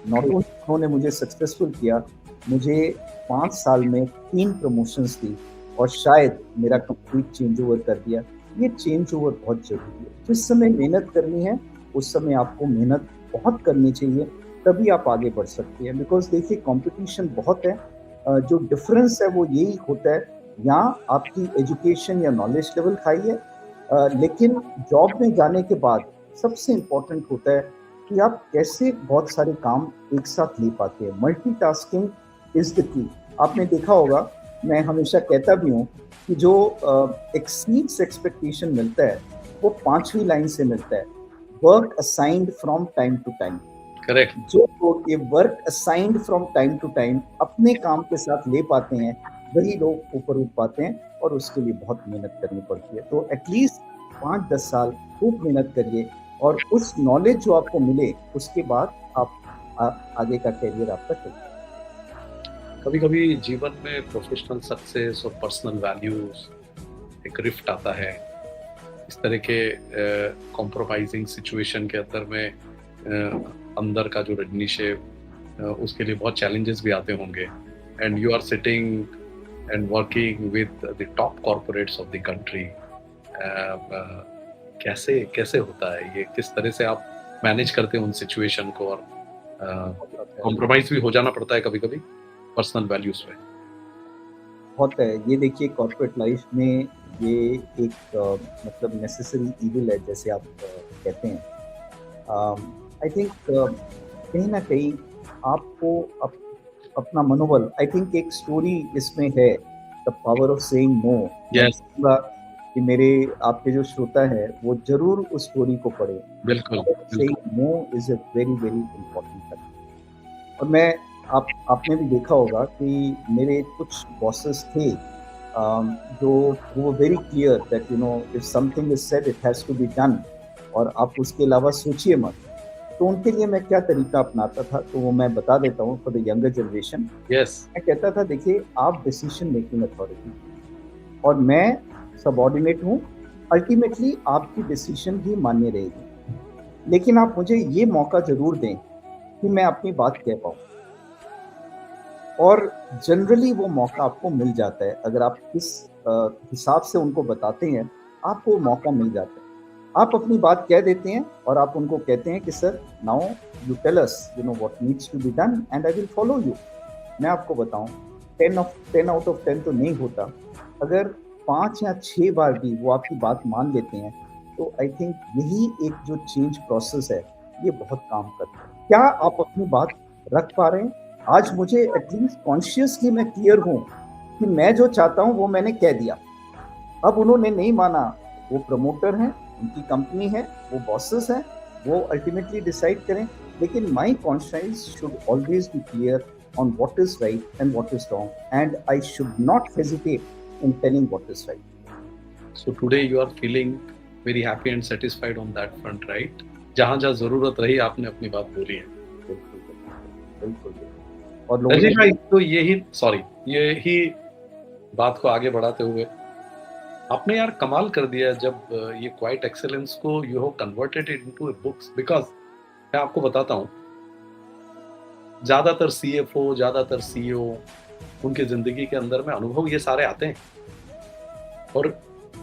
नॉट ओनली उन्होंने मुझे सक्सेसफुल किया, मुझे 5 साल में 3 प्रमोशंस दी और शायद मेरा कंप्लीट चेंज ओवर कर दिया। ये चेंज ओवर बहुत ज़रूरी है। जिस समय मेहनत करनी है, उस समय आपको मेहनत बहुत करनी चाहिए, तभी आप आगे बढ़ सकते हैं। बिकॉज़ देखिए कॉम्पिटिशन बहुत है। जो डिफ़रेंस है वो यही होता है, यहाँ आपकी एजुकेशन या नॉलेज लेवल हाई है, लेकिन जॉब में जाने के बाद सबसे इम्पोर्टेंट होता है कि आप कैसे बहुत सारे काम एक साथ ले पाते हैं। Multitasking is the key. आपने देखा होगा, मैं हमेशा कहता भी हूँ कि जो एक्सीड्स एक्सपेक्टेशन मिलता है, वो 5वीं लाइन से मिलता है, work assigned from time to time. Correct. जो लोग ये work assigned from time to time अपने काम के साथ ले पाते हैं, वही लोग ऊपर उठ पाते हैं और उसके लिए बहुत मेहनत करनी पड़ती है। तो एटलीस्ट 5-10 साल खूब मेहनत करिए और उस नॉलेज जो आपको मिले, उसके बाद आप आगे का करियर आपका चलिए। कभी कभी जीवन में प्रोफेशनल सक्सेस और पर्सनल वैल्यूज एक रिफ्ट आता है। इस तरह के कॉम्प्रोमाइजिंग सिचुएशन के अंदर में अंदर का जो रजनीश है उसके लिए बहुत चैलेंजेस भी आते होंगे। And you are sitting and working with the top corporates of the country. कैसे कैसे होता है ये, किस तरह से आप मैनेज करते हैं उन सिचुएशन को, और कॉम्प्रोमाइज भी हो जाना पड़ता है कभी कभी पर्सनल वैल्यूज पे। बहुत है। ये देखिए कॉर्पोरेट लाइफ में ये एक मतलब नेसेसरी इविल है, जैसे आप कहते हैं। आई थिंक कहीं न कहीं आपको अपना मनोबल, आई थिंक एक स्टोरी इसमें है, the power of saying no. मैं यस, चाहूँगा कि मेरे आपके जो श्रोता है वो ज़रूर उस स्टोरी को पढ़ें। बिल्कुल पावर ऑफ बिल्कुल। Saying no is a very, very important factor. और मैं आपने भी देखा होगा कि मेरे कुछ बॉसेस थे, जो वो very clear that if something is said it has to be done और आप उसके अलावा सोचिए मत। तो उनके लिए मैं क्या तरीका अपनाता था, तो वो मैं बता देता हूँ for the younger generation. Yes, मैं कहता था देखिए आप डिसीजन मेकिंग अथॉरिटी और मैं सबऑर्डिनेट हूँ, अल्टीमेटली आपकी डिसीजन ही मान्य रहेगी। लेकिन आप मुझे ये मौका ज़रूर दें कि मैं अपनी बात कह पाऊँ। और जनरली वो मौका आपको मिल जाता है, अगर आप किस हिसाब से उनको बताते हैं, आपको वो मौका मिल जाता है। आप अपनी बात कह देते हैं और आप उनको कहते हैं कि sir now you tell us what needs to be done and I will follow you. मैं आपको बताऊं, 10 आउट ऑफ 10 तो नहीं होता। अगर 5 या 6 बार भी वो आपकी बात मान लेते हैं, तो आई थिंक यही एक जो चेंज प्रोसेस है, ये बहुत काम करता है। क्या आप अपनी बात रख पा रहे हैं? आज मुझे एटलीस्ट कॉन्शियसली मैं क्लियर हूँ कि मैं जो चाहता हूँ वो मैंने कह दिया। अब उन्होंने नहीं माना, वो प्रमोटर हैं, उनकी कंपनी है, वो बॉसेस हैं, वो अल्टीमेटली डिसाइड करें। लेकिन my conscience should always be clear on what is right and what is wrong, and I should not hesitate in telling what is right. So today you are feeling very happy and satisfied on that front, right? जहां जहां जरूरत रही आपने अपनी बात बोली है। बिल्कुल, बिल्कुल, बिल्कुल। और लोगों रजनीश ने भाई, तो यही बात को आगे बढ़ाते हुए आपने यार कमाल कर दिया जब ये क्वाइट एक्सेलेंस को you have converted into books, because मैं आपको बताता हूँ, ज्यादातर सीएफओ, ज्यादातर सीईओ, उनके जिंदगी के अंदर में अनुभव ये सारे आते हैं और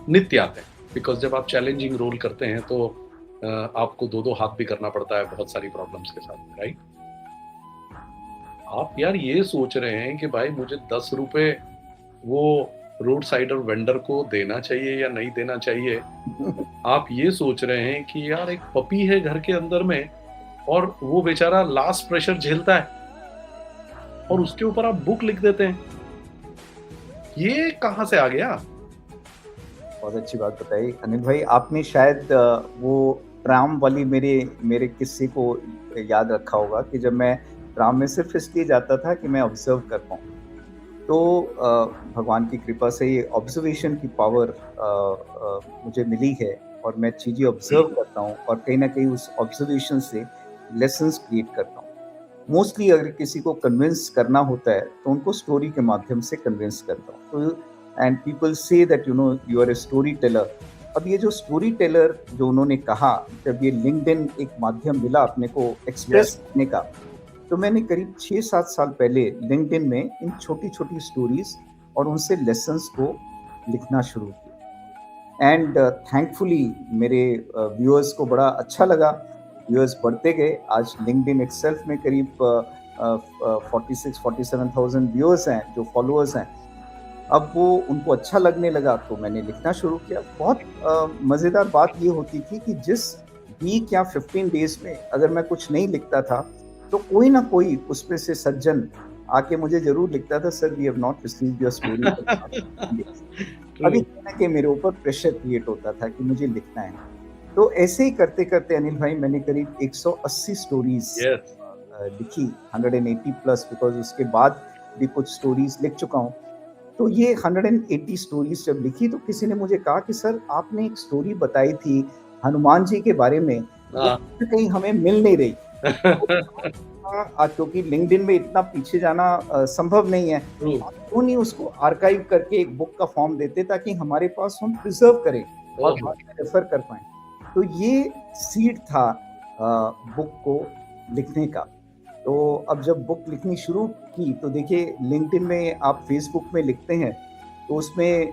नित्य आते हैं, बिकॉज जब आप चैलेंजिंग रोल करते हैं तो आपको दो दो हाथ भी करना पड़ता है बहुत सारी प्रॉब्लम्स के साथ, राइट? आप यार ये सोच रहे हैं कि भाई मुझे 10 रुपए वो रोड साइडर वेंडर को देना चाहिए या नहीं देना चाहिए। आप ये सोच रहे हैं कि यार एक पपी है घर के अंदर में और वो बेचारा लास्ट प्रेशर झेलता है और उसके ऊपर आप बुक लिख देते हैं। ये कहाँ से आ गया? बहुत अच्छी बात बताई अनिल भाई। आपने शायद वो ट्राम वाली मेरे मेरे किस्से को याद रखा होगा कि जब मैं ट्राम में सिर्फ इसलिए जाता था कि मैं ऑब्जर्व कर पाऊँ। तो भगवान की कृपा से ये ऑब्जर्वेशन की पावर मुझे मिली है और मैं चीज़ें ऑब्जर्व करता हूँ और कहीं न कहीं उस ऑब्जर्वेशन से लेसन्स क्रिएट करता हूँ। मोस्टली अगर किसी को कन्विंस करना होता है तो उनको स्टोरी के माध्यम से कन्विंस करता हूँ। तो एंड पीपल से that you know you are a storyteller. अब ये जो स्टोरी टेलर जो उन्होंने कहा, जब ये लिंक्डइन एक माध्यम मिला अपने को एक्सप्रेस करने का, तो मैंने करीब 6-7 साल पहले लिंक्डइन में इन छोटी-छोटी स्टोरीज और उनसे लेसन्स को लिखना शुरू किया। एंड थैंकफुली मेरे व्यूअर्स को बड़ा अच्छा लगा। व्यूअर्स बढ़ते गए। आज लिंक्डइन इटसेल्फ में करीब 46-47,000 व्यूअर्स हैं, जो फॉलोअर्स हैं। अब वो उनको अच्छा लगने लगा तो मैंने लिखना शुरू किया। बहुत मज़ेदार बात ये होती थी कि जिस वीक या 15 डेज़ में अगर मैं कुछ नहीं लिखता था, तो कोई ना कोई उसमें से सज्जन आके मुझे ज़रूर लिखता था, sir we have not received your story. अभी कहीं न कहीं मेरे ऊपर प्रेशर क्रिएट होता था कि मुझे लिखना है। तो ऐसे ही करते-करते अनिल भाई मैंने करीब 180 स्टोरीज़ यस। लिखी, 180 प्लस, बिकॉज़ उसके बाद भी कुछ स्टोरीज़ लिख चुका हूँ। तो ये 180 स्टोरीज़ जब लिखी तो किसी ने मुझे कहा कि सर आपने एक स्टोरी बताई थी हनुमान जी के बारे में, वो हाँ। कहीं हमें मिल नहीं रही। क्योंकि लिंक्डइन में इतना पीछे जाना संभव नहीं है। ट्रू। आप क्यों नहीं उसको आर्काइव करके एक बुक का फॉर्म देते ताकि हमारे पास हम प्रिज़र्व करें और ओह! बाद में रेफ़र कर पाएँ। तो ये सीड था बुक को लिखने का। तो अब जब बुक लिखनी शुरू की तो देखिए लिंक्डइन में आप फेसबुक में लिखते हैं तो उसमें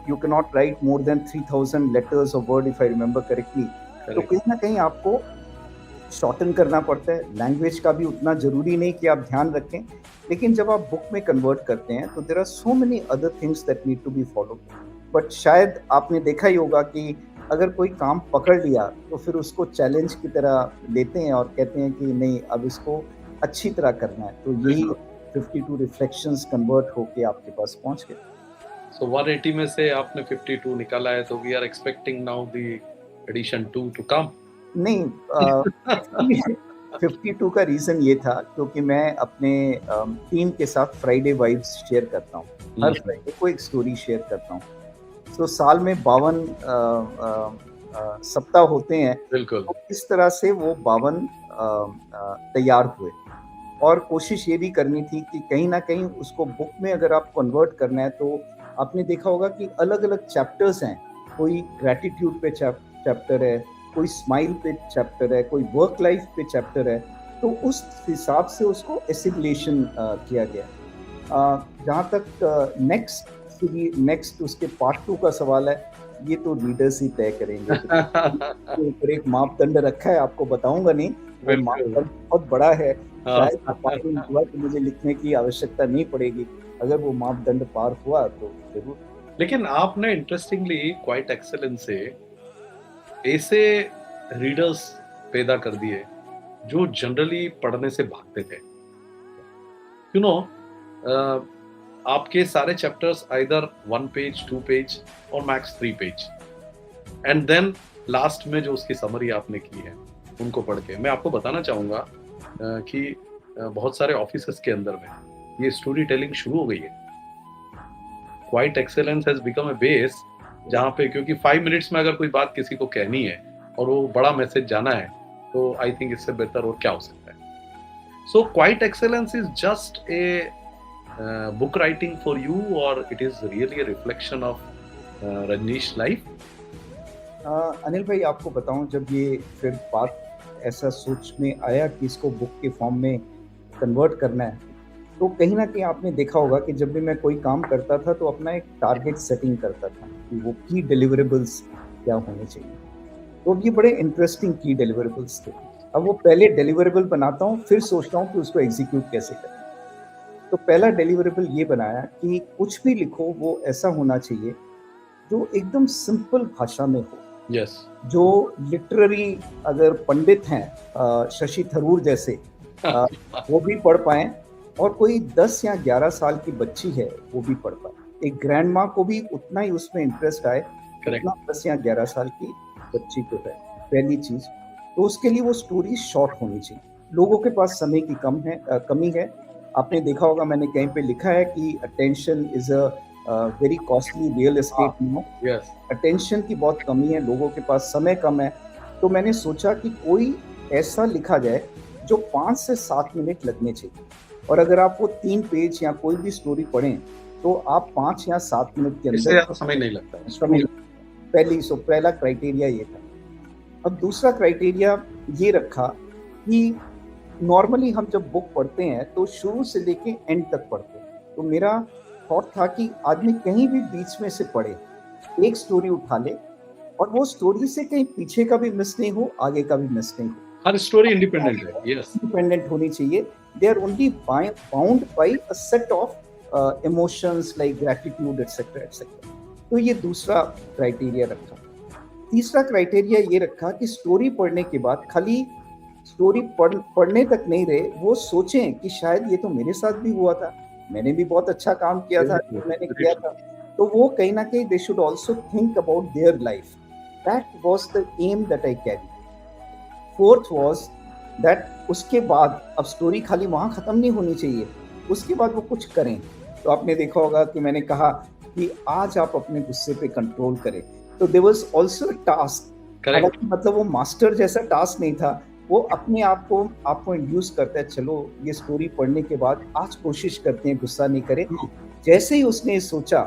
you can not write more than 3000 letters और word if I remember correctly. तो करेक्ट। कहीं ना कहीं आपको शॉर्टन करना पड़ता है। लैंग्वेज का भी उतना ज़रूरी नहीं कि आप ध्यान रखें, लेकिन जब आप बुक में कन्वर्ट करते हैं तो there are so many other things that need to be followed. But शायद आपने देखा ही होगा कि अगर कोई काम पकड़ लिया तो फिर उसको चैलेंज की तरह लेते हैं और कहते हैं कि नहीं अब इसको अच्छी तरह करना है। तो यही बिल्कुल। 52 रिफ्लेक्शंस कन्वर्ट होके आपके पास पहुंच गए। सो 180 में से आपने 52 निकाला है, तो we are expecting now the edition 2 to come. नहीं, 52 का रीज़न ये था क्योंकि मैं अपने टीम के साथ फ्राइडे वाइब्स शेयर करता हूँ। हर फ्राइडे को एक स्टोरी शेयर करता हूँ। तो साल में 52 सप्ताह होते हैं। बिल्कुल। तो इस तरह से वो 52 तैयार हुए और कोशिश ये भी करनी थी कि कहीं न कहीं उसको बुक में अगर आप कन्वर्ट करना है तो आपने देखा होगा कि अलग-अलग चैप्टर्स हैं। कोई ग्रैटिट्यूड पे चैप्टर है, कोई स्माइल पे चैप्टर है, कोई वर्क लाइफ पे चैप्टर है। तो उस हिसाब से उसको एसिमुलेशन किया गया। जहाँ तक नेक्स्ट उसके पार्ट 2 का सवाल है, ये तो लीडर्स ही तय करेंगे। के ऊपर एक मापदंड रखा है, आपको बताऊँगा नहीं। वो बिल्कुल। मापदंड बहुत बड़ा है। हाँ। शायद वो पार नहीं हुआ तो मुझे लिखने की आवश्यकता नहीं पड़ेगी। अगर वो मापदंड पार हुआ तो ज़रूर। लेकिन आपने इंटरेस्टिंगली क्वाइट एक्सेलेंस से ऐसे रीडर्स पैदा कर दिए जो जनरली पढ़ने से भागते थे। यू नो, आपके सारे चैप्टर्स आइदर 1 पेज, 2 पेज और max 3 page, and then last में जो उसकी समरी आपने की है उनको पढ़ के मैं आपको बताना चाहूंगा कि बहुत सारे ऑफिसेस के अंदर में ये स्टोरी टेलिंग शुरू हो गई है। Quite excellence has become a base जहाँ पे, क्योंकि 5 मिनट्स में अगर कोई बात किसी को कहनी है और वो बड़ा मैसेज जाना है, तो आई थिंक इससे बेहतर और क्या हो सकता है। So quite excellence is just a book writing for you, or it is really a reflection of Rajneesh life? Anil भाई, आपको बताऊं, जब ये फिर बात ऐसा सोच में आया कि इसको बुक के फॉर्म में कन्वर्ट करना है, तो कहीं ना कहीं आपने देखा होगा कि जब भी मैं कोई काम करता था तो अपना एक टारगेट सेटिंग करता था कि वो की डिलीवरेबल्स क्या होने चाहिए। तो अब ये बड़े इंटरेस्टिंग की डिलीवरेबल्स थे। अब वो पहले डिलीवरेबल बनाता हूँ, फिर सोचता हूँ कि उसको एग्जीक्यूट कैसे करें। तो पहला डिलीवरेबल ये बनाया कि कुछ भी लिखो वो ऐसा होना चाहिए जो एकदम सिंपल भाषा में हो, यस। जो लिटरेरी अगर पंडित हैं शशि थरूर जैसे वो भी पढ़ पाए, और कोई 10 या 11 साल की बच्ची है वो भी पढ़ पाए, एक ग्रैंड माँ को भी उतना ही उसमें इंटरेस्ट आए Correct. जितना 10 या 11 साल की बच्ची को है। पहली चीज तो उसके लिए वो स्टोरी शॉर्ट होनी चाहिए। लोगों के पास समय की कमी है। आपने देखा होगा, मैंने कहीं पे लिखा है कि attention is a very costly real estate now. Yes. Attention की बहुत कमी है, लोगों के पास समय कम है। तो मैंने सोचा कि कोई ऐसा लिखा जाए जो 5 से 7 मिनट लगने चाहिए, और अगर आप वो 3 पेज या कोई भी स्टोरी पढ़ें तो आप 5 या 7 मिनट के इससे अंदर ज्यादा समय नहीं लगता है। समय। पहला क्राइटेरिया ये था। अब दूसरा क्राइटेरिया ये रखा कि नॉर्मली हम जब बुक पढ़ते हैं तो शुरू से लेके एंड तक पढ़ते हैं। तो मेरा थॉट था कि आदमी कहीं भी बीच में से पढ़े, एक स्टोरी उठा ले, और वो स्टोरी से कहीं पीछे का भी मिस नहीं हो, आगे का भी मिस नहीं हो। हर स्टोरी इंडिपेंडेंट है। यस। इंडिपेंडेंट होनी चाहिए। They are only bound by a set of emotions like gratitude etcetera etcetera. तो ये दूसरा क्राइटेरिया रखा। तीसरा क्राइटेरिया ये रखा कि स्टोरी पढ़ने के बाद खाली स्टोरी पढ़ने तक नहीं रहे, वो सोचें कि शायद ये तो मेरे साथ भी हुआ था, मैंने भी बहुत अच्छा काम किया था, मैंने किया था। तो वो कहीं ना कहीं they should also think about their life. That was the aim that I carry. Fourth was that उसके बाद अब स्टोरी खाली वहाँ खत्म नहीं होनी चाहिए, उसके बाद वो कुछ करें। तो आपने देखा होगा कि मैंने कहा कि आज आप अपने गुस्से पे कंट्रोल करें। तो there was also a task. हालांकि मतलब वो मास्टर जैसा टास्क नहीं था, वो अपने आप को आपको इंड्यूस करता है, चलो ये स्टोरी पढ़ने के बाद आज कोशिश करते हैं गुस्सा नहीं करें। जैसे ही उसने सोचा,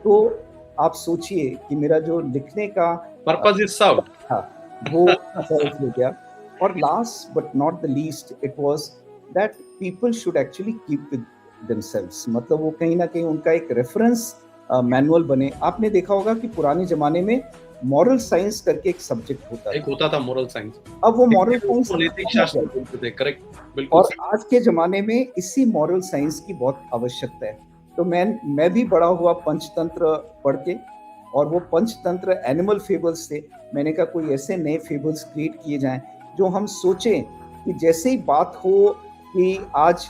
तो आप सोचिए कि मेरा जो लिखने का पर्पस इज सर्व्ड था वो सर्व हो गया। और last but not the least, it was that people should actually keep with themselves. मतलब वो कहीं ना कहीं उनका एक रेफरेंस मैनुअल बने। आपने देखा होगा कि पुराने जमाने में मॉरल साइंस करके एक सब्जेक्ट होता था मॉरल साइंस। अब वो मॉरल साइंस नैतिक शास्त्र बोलते थे। करेक्ट, बिल्कुल। और आज के जमाने में इसी मॉरल साइंस की बहुत आवश्यकता है। तो मैं भी बड़ा हुआ पंचतंत्र पढ़ के, और वो पंचतंत्र एनिमल फेबल्स थे। मैंने कहा कोई ऐसे नए फेबल्स क्रिएट किए जाएं जो हम सोचें कि जैसे ही बात हो कि आज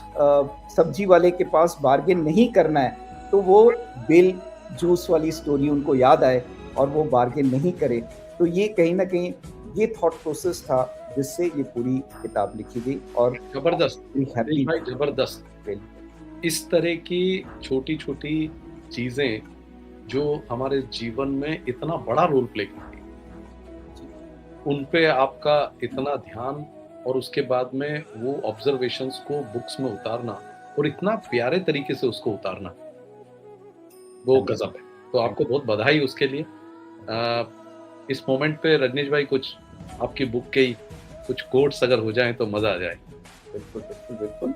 सब्जी वाले के पास बार्गेन नहीं करना है, तो वो बेल जूस वाली स्टोरी उनको याद आए और वो बार्गेन नहीं करे। तो ये कहीं ना कहीं ये थॉट प्रोसेस था जिससे ये पूरी किताब लिखी गई। और जबरदस्त, जबरदस्त। इस तरह की छोटी छोटी चीजें जो हमारे जीवन में इतना बड़ा रोल प्ले करती है, उन पे आपका इतना ध्यान, और उसके बाद में वो ऑब्जर्वेशंस को बुक्स में उतारना, और इतना प्यारे तरीके से उसको उतारना, वो गजब है। तो आपको बहुत बधाई उसके लिए। इस मोमेंट पे रजनीश भाई, कुछ आपकी बुक के ही कुछ कोट्स अगर हो जाएं तो मजा आ जाए। बिल्कुल बिल्कुल बिल्कुल।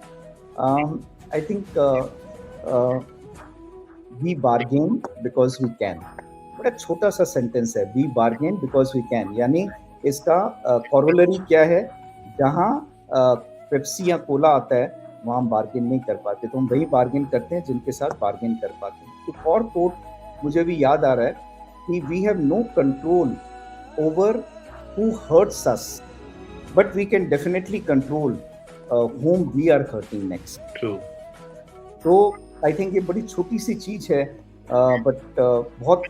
I think we bargain because we can. बड़ा छोटा सा सेंटेंस है, we bargain because we can. यानी इसका कॉरोलरी क्या है? जहाँ पेप्सी या कोला आता है वहाँ हम बार्गेन नहीं कर पाते, तो हम वही बार्गेन करते हैं जिनके साथ बार्गेन कर पाते हैं। एक और कोट मुझे भी याद आ रहा है कि we have no control over who hurts us, but we can definitely control whom we are hurting next. True. तो आई थिंक ये बड़ी छोटी सी चीज है, बट बहुत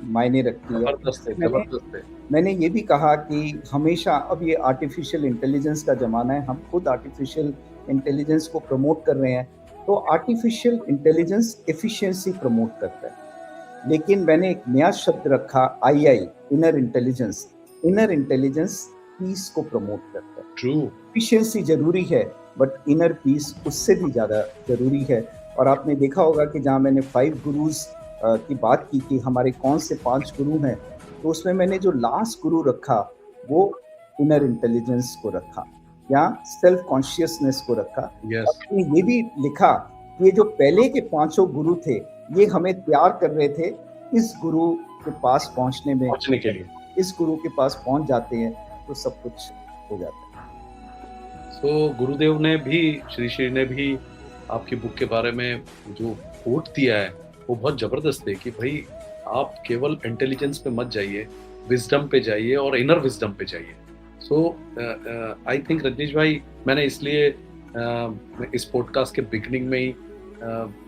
मायने रखती है। मैंने ये भी कहा कि हमेशा, अब ये आर्टिफिशियल इंटेलिजेंस का जमाना है, हम खुद आर्टिफिशियल इंटेलिजेंस को प्रमोट कर रहे हैं। तो आर्टिफिशियल इंटेलिजेंस एफिशिएंसी प्रमोट करता है, लेकिन मैंने एक नया शब्द रखा, I, inner intelligence. Inner intelligence peace को प्रमोट करता है। ट्रू। एफिशिएंसी जरूरी है, बट इनर पीस उससे भी ज्यादा जरूरी है। और आपने देखा होगा कि जहाँ मैंने 5 गुरुज की बात की कि हमारे कौन से 5 गुरु हैं, तो उसमें मैंने जो लास्ट गुरु रखा वो इनर इंटेलिजेंस को रखा या सेल्फ कॉन्शियसनेस को रखा। और यस, मैंने ये भी लिखा कि ये जो पहले के 5 गुरु थे, ये हमें तैयार कर रहे थे इस गुरु के पास पहुँचने में। पहुँचने के लिए। इस गुरु के पास पहुँच जाते हैं तो सब कुछ हो जाता है। सो गुरुदेव ने भी, श्री श्री ने भी आपकी बुक के बारे में जो कोट दिया है वो बहुत जबरदस्त है कि भाई आप केवल इंटेलिजेंस पे मत जाइए, विजडम पे जाइए और इनर विजडम पे जाइए। सो आई थिंक रजनीश भाई, मैंने इसलिए इस पॉडकास्ट के बिगनिंग में ही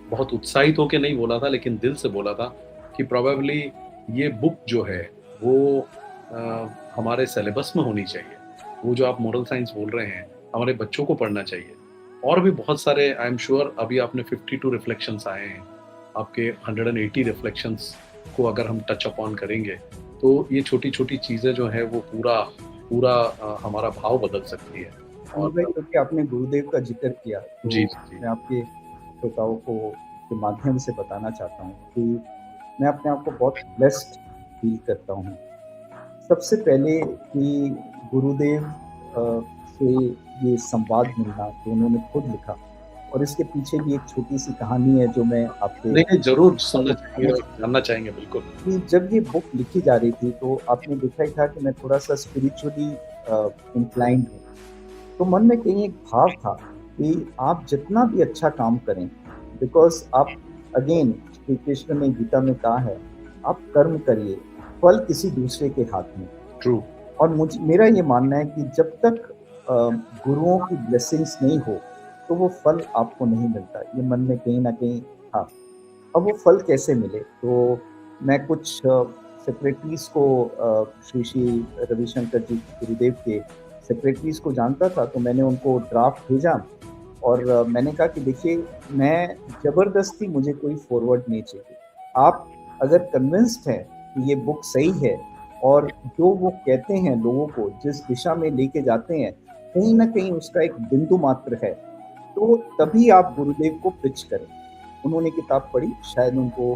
बहुत उत्साहित होकर नहीं बोला था, लेकिन दिल से बोला था कि प्रोबेबली ये बुक जो है वो हमारे सिलेबस में होनी चाहिए। वो जो आप मोरल साइंस बोल रहे हैं हमारे बच्चों को पढ़ना चाहिए। और भी बहुत सारे, आई एम श्योर अभी आपने 52 रिफ्लेक्शंस आए हैं, आपके 180 रिफ्लेक्शंस को अगर हम टच अपॉन करेंगे तो ये छोटी छोटी चीज़ें जो है वो पूरा पूरा हमारा भाव बदल सकती है। और भाई, क्योंकि आपने गुरुदेव का जिक्र किया तो जी जी मैं आपके श्रोताओं को के माध्यम से बताना चाहता हूँ कि मैं अपने आप को बहुत ब्लेस्ड फील करता हूँ। सबसे पहले कि गुरुदेव से ये संवाद मिलना जो उन्होंने खुद लिखा, और इसके पीछे भी एक छोटी सी कहानी है जो मैं आपके नहीं, जरूर सुनना चाहेंगे और जानना चाहेंगे, बिल्कुल। कि जब ये बुक लिखी जा रही थी तो आपने देखा ही था कि मैं थोड़ा सा स्पिरिचुअली इंक्लाइंड हूँ। तो मन में कहीं एक भाव था कि आप जितना भी अच्छा काम करें, बिकॉज आप, अगेन श्री कृष्ण ने गीता में कहा है, आप कर्म करिए, फल किसी दूसरे के हाथ में। ट्रू। और मेरा ये मानना है कि जब तक गुरुओं की ब्लेसिंग्स नहीं हो तो वो फल आपको नहीं मिलता। ये मन में कहीं ना कहीं था। अब वो फल कैसे मिले, तो मैं कुछ सेक्रेटरीज को, श्री श्री रविशंकर जी गुरुदेव के सेक्रेटरीज को जानता था, तो मैंने उनको ड्राफ्ट भेजा और मैंने कहा कि देखिए, मैं ज़बरदस्ती, मुझे कोई फॉरवर्ड नहीं चाहिए। आप अगर कन्विंस्ड हैं कि ये बुक सही है और जो वो कहते हैं लोगों को जिस दिशा में लेके जाते हैं कहीं ना कहीं उसका एक बिंदु मात्र है, तो तभी आप गुरुदेव को पिच करें। उन्होंने किताब पढ़ी, शायद उनको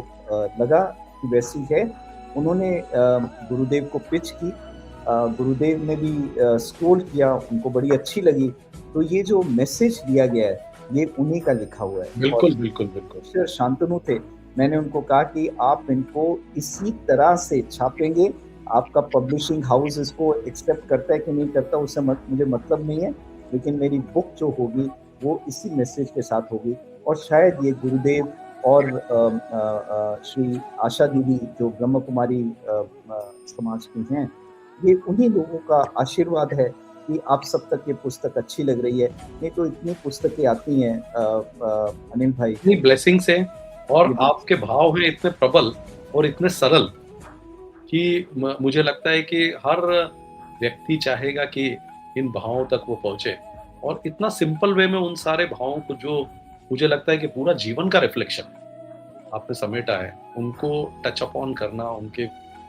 लगा कि वैसी है, उन्होंने गुरुदेव को पिच की, गुरुदेव ने भी स्क्रोल किया, उनको बड़ी अच्छी लगी। तो ये जो मैसेज दिया गया है ये उन्हीं का लिखा हुआ है। बिल्कुल बिल्कुल बिल्कुल। मिस्टर शांतनु थे, मैंने उनको कहा कि आप इनको इसी तरह से छापेंगे, आपका पब्लिशिंग हाउस इसको एक्सेप्ट करता है कि नहीं करता उससे मुझे मतलब नहीं है, लेकिन मेरी बुक जो होगी वो इसी मैसेज के साथ होगी। और शायद ये गुरुदेव और श्री आशा दीदी जो ब्रह्म कुमारी समाज की हैं, ये उन्हीं लोगों का आशीर्वाद है कि आप सब तक ये पुस्तक अच्छी लग रही है। नहीं तो इतनी पुस्तकें आती हैं अनिल भाई, इतनी ब्लेसिंग्स हैं और आपके भाव हैं इतने प्रबल और इतने सरल कि मुझे लगता है कि हर व्यक्ति चाहेगा कि इन भावों तक वो पहुंचे, और इतना सिंपल वे में उन सारे भावों को, जो मुझे लगता है कि पूरा जीवन का रिफ्लेक्शन आपने समेटा है, उनको टच अपॉन करना,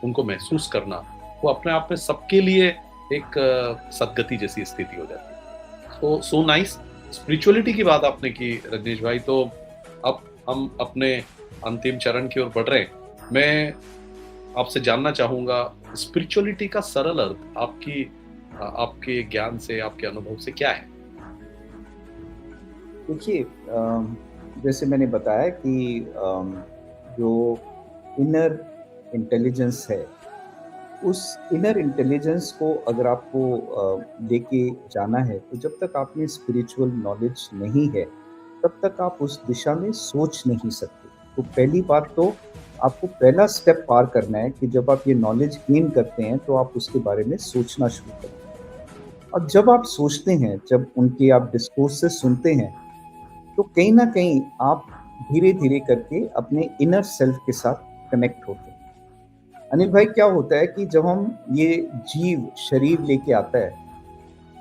उनको महसूस करना, वो अपने आप में सबके लिए एक सदगति जैसी स्थिति हो जाती है। So nice. स्पिरिचुअलिटी की बात आपने की रजनीश भाई, तो अब हम अपने अंतिम चरण की ओर बढ़ रहे हैं। मैं आपसे जानना चाहूंगा, स्पिरिचुअलिटी का सरल अर्थ आपके ज्ञान से, आपके अनुभव से क्या है? देखिए, जैसे मैंने बताया कि जो इनर इंटेलिजेंस है, उस इनर इंटेलिजेंस को अगर आपको लेके जाना है, तो जब तक आप में स्पिरिचुअल नॉलेज नहीं है तब तक आप उस दिशा में सोच नहीं सकते। तो पहली बात तो आपको पहला स्टेप पार करना है कि जब आप ये नॉलेज गेन करते हैं तो आप उसके बारे में सोचना शुरू करें। और जब आप सोचते हैं, जब उनके आप डिस्कोर्स से सुनते हैं, तो कहीं ना कहीं आप धीरे धीरे करके अपने इनर सेल्फ के साथ कनेक्ट होते हैं। अनिल भाई, क्या होता है कि जब हम ये जीव शरीर लेके आता है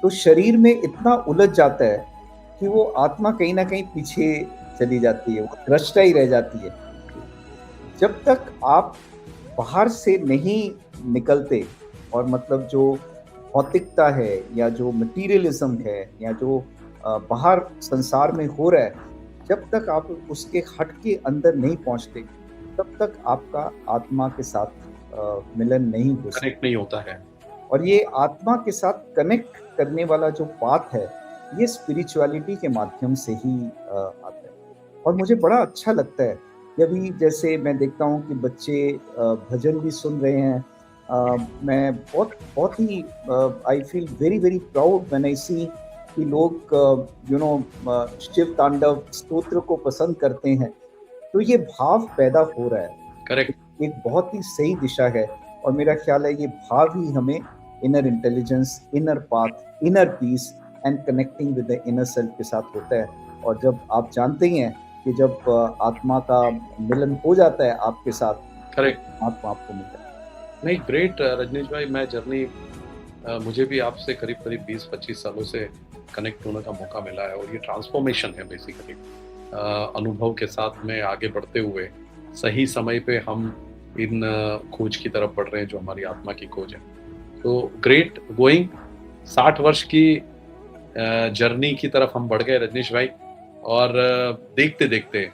तो शरीर में इतना उलझ जाता है कि वो आत्मा कहीं ना कहीं पीछे चली जाती है, वो दृष्टा ही रह जाती है। जब तक आप बाहर से नहीं निकलते, और मतलब जो भौतिकता है या जो मटीरियलिज्म है या जो बाहर संसार में हो रहा है, जब तक आप उसके हट के अंदर नहीं पहुंचते, तब तक आपका आत्मा के साथ मिलन नहीं हो सकता। कनेक्ट नहीं होता है। और ये आत्मा के साथ कनेक्ट करने वाला जो पाथ है, ये स्पिरिचुअलिटी के माध्यम से ही आता है। और मुझे बड़ा अच्छा लगता है कि अभी जैसे मैं देखता हूँ कि बच्चे भजन भी सुन रहे हैं। मैं बहुत बहुत ही I feel very very proud when I see कि लोग शिव तांडव स्तोत्र को पसंद करते हैं। तो ये भाव पैदा हो रहा है, करेक्ट। एक बहुत ही सही दिशा है। और मेरा ख्याल है ये भाव ही हमें inner intelligence, inner path, inner peace and connecting with the inner self के साथ होता है। और जब आप जानते ही हैं कि जब आत्मा का मिलन हो जाता है आपके साथ, करेक्ट। आत्मा आपको मिल जाता है। नहीं, ग्रेट रजनीश भाई, मैं जर्नी मुझे भी आपसे करीब करीब 20-25 सालों से कनेक्ट होने का मौका मिला है, और ये ट्रांसफॉर्मेशन है बेसिकली। अनुभव के साथ में आगे बढ़ते हुए सही समय पे हम इन खोज की तरफ बढ़ रहे हैं जो हमारी आत्मा की खोज है। तो ग्रेट गोइंग, 60 वर्ष की जर्नी की तरफ हम बढ़ गए रजनीश भाई। और देखते देखते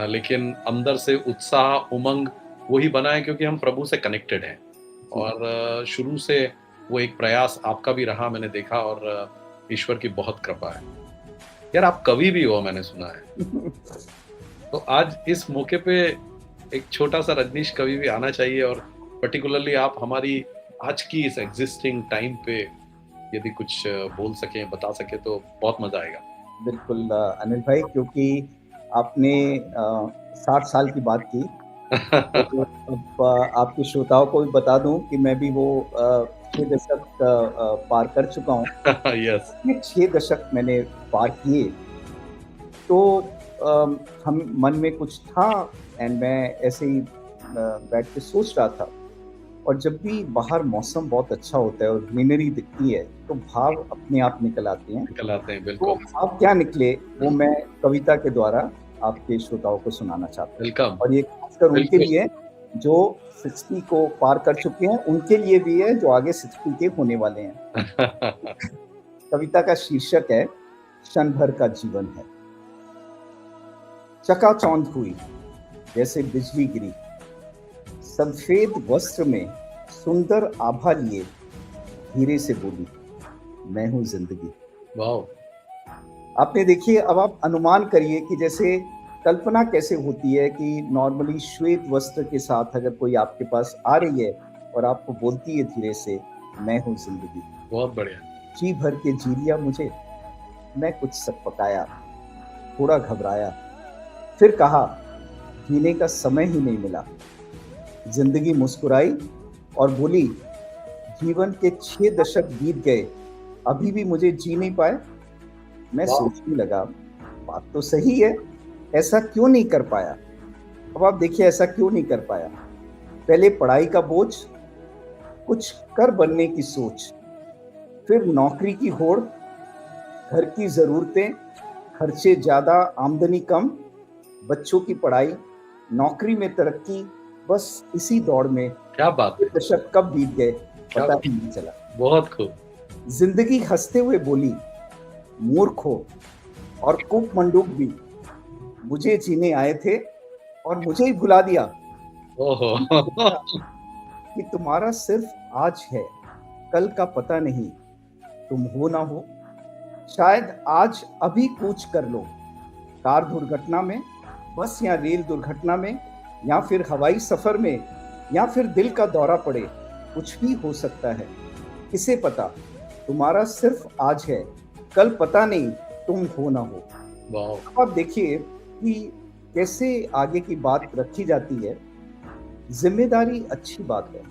लेकिन अंदर से उत्साह, उमंग वही बना है क्योंकि हम प्रभु से कनेक्टेड हैं। और शुरू से वो एक प्रयास आपका भी रहा, मैंने देखा, और ईश्वर की बहुत कृपा है। यार, आप कवि भी हो, मैंने सुना है। तो आज इस मौके पे एक छोटा सा रजनीश कवि भी आना चाहिए, और पर्टिकुलरली आप हमारी आज की इस एग्जिस्टिंग टाइम पे यदि कुछ बोल सकें, बता सके तो बहुत मजा आएगा। बिल्कुल अनिल भाई, क्योंकि आपने 60 साल की बात की, तो अब आपके श्रोताओं को भी बता दूं कि मैं भी वो 6 दशक पार कर चुका हूँ। यस। ये 6 दशक मैंने पार किए। तो हम मन में कुछ था एंड मैं ऐसे ही बैठ के सोच रहा था। और जब भी बाहर मौसम बहुत अच्छा होता है और ग्रीनरी दिखती है, तो भाव अपने आप निकल आते हैं। निकल आते हैं, तो बिल्कुल। भाव क्या निकले, वो मैं कविता के द्वारा आपके श्रोताओं को सुनाना चाहता हूँ। वेलकम। और ये खासकर उनके बिल्कुल। लिए जो 60 को पार कर चुके हैं, उनके लिए भी है जो आगे 60 के होने वाले हैं। कविता का शीर्षक है क्षण भर का जीवन है। चकाचौंध हुई जैसे बिजली गिरी, सफेद वस्त्र में सुंदर आभा लिए, धीरे से बोली, मैं हूं जिंदगी। वाओ। आपने देखिए, अब आप अनुमान करिए कि जैसे कल्पना कैसे होती है कि नॉर्मली श्वेत वस्त्र के साथ अगर कोई आपके पास आ रही है और आपको बोलती है धीरे से, मैं हूं जिंदगी। बहुत बढ़िया। जी भर के जी लिया मुझे, मैं कुछ सकपकाया, थोड़ा घबराया, फिर कहा जीने का समय ही नहीं मिला। जिंदगी मुस्कुराई और बोली, जीवन के 6 दशक बीत गए, अभी भी मुझे जी नहीं पाए। मैं वाह। सोचने लगा, बात तो सही है, ऐसा क्यों नहीं कर पाया। अब आप देखिए, ऐसा क्यों नहीं कर पाया। पहले पढ़ाई का बोझ, कुछ कर बनने की सोच, फिर नौकरी की होड़, घर की जरूरतें, खर्चे ज्यादा आमदनी कम, बच्चों की पढ़ाई, नौकरी में तरक्की, बस इसी दौड़ में क्या बात है। 6 दशक कब बीत गए क्या पता बात। ही नहीं चला। बहुत खूब। जिंदगी हंसते हुए बोली, मूर्ख हो और कूप मंडूक भी, मुझे जीने आए थे और मुझे ही भुला दिया। ओहो। तुमने सोचा कि तुम्हारा सिर्फ आज है, कल का पता नहीं, तुम हो ना हो, शायद आज अभी कूच कर लो, कार दुर्घटना में, बस या रेल दुर्घटना में, या फिर हवाई सफर में, या फिर दिल का दौरा पड़े, कुछ भी हो सकता है। किसे पता, तुम्हारा सिर्फ आज है, कल पता नहीं, तुम हो ना हो। वाओ। अब आप देखिए कि कैसे आगे की बात रखी जाती है। जिम्मेदारी अच्छी बात है,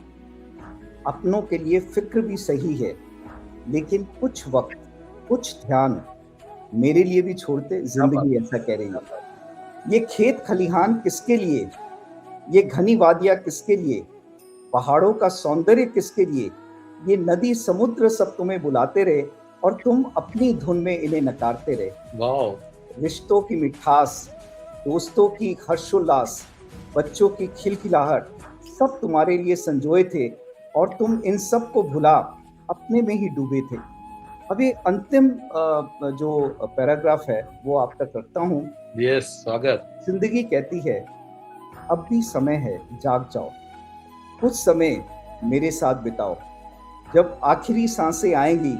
अपनों के लिए फिक्र भी सही है, लेकिन कुछ वक्त, कुछ ध्यान मेरे लिए भी छोड़ते, जिंदगी ऐसा कह रही है। ये खेत खलिहान किसके लिए, ये घनी वादियां किसके लिए, पहाड़ों का सौंदर्य किसके लिए, ये नदी समुद्र सब तुम्हें बुलाते रहे और तुम अपनी धुन में इन्हें नकारते रहे। वाओ। रिश्तों की मिठास, दोस्तों की हर्षोल्लास, बच्चों की खिलखिलाहट, सब तुम्हारे लिए संजोए थे और तुम इन सब को भुला अपने में ही डूबे थे। अभी अंतिम जो पैराग्राफ है वो आप तक रखता हूँ। यस, स्वागत। जिंदगी कहती है, अब भी समय है, जाग जाओ, कुछ समय मेरे साथ बिताओ, जब आखिरी सांसें आएंगी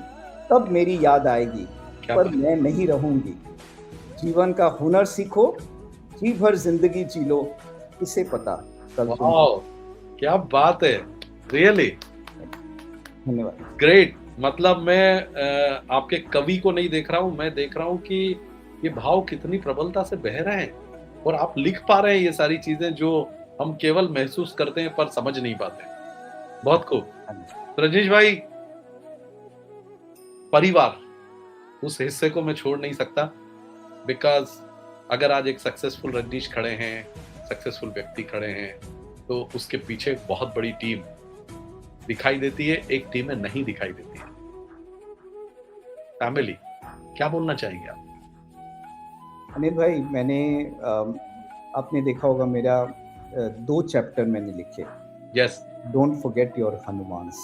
तब मेरी याद आएगी, क्या पर बात। मैं नहीं रहूंगी। जीवन का हुनर सीखो, जी भर जिंदगी जी लो, किसे पता कल तुम। वाह, क्या बात है, रियली धन्यवाद। ग्रेट। मतलब मैं आपके कवि को नहीं देख रहा हूं, मैं देख रहा हूं कि ये भाव कितनी प्रबलता से बह रहे हैं और आप लिख पा रहे हैं ये सारी चीजें जो हम केवल महसूस करते हैं पर समझ नहीं पाते। बहुत खूब। तो रजनीश भाई, परिवार, उस हिस्से को मैं छोड़ नहीं सकता, बिकॉज अगर आज एक सक्सेसफुल रजनीश खड़े हैं, सक्सेसफुल व्यक्ति खड़े हैं, तो उसके पीछे एक बहुत बड़ी टीम दिखाई देती है, एक टीम में नहीं दिखाई देती है, फैमिली। क्या बोलना चाहेंगे आप? अनिल भाई, आपने देखा होगा मेरा 2 चैप्टर मैंने लिखे। Yes. Don't forget your Hanumans.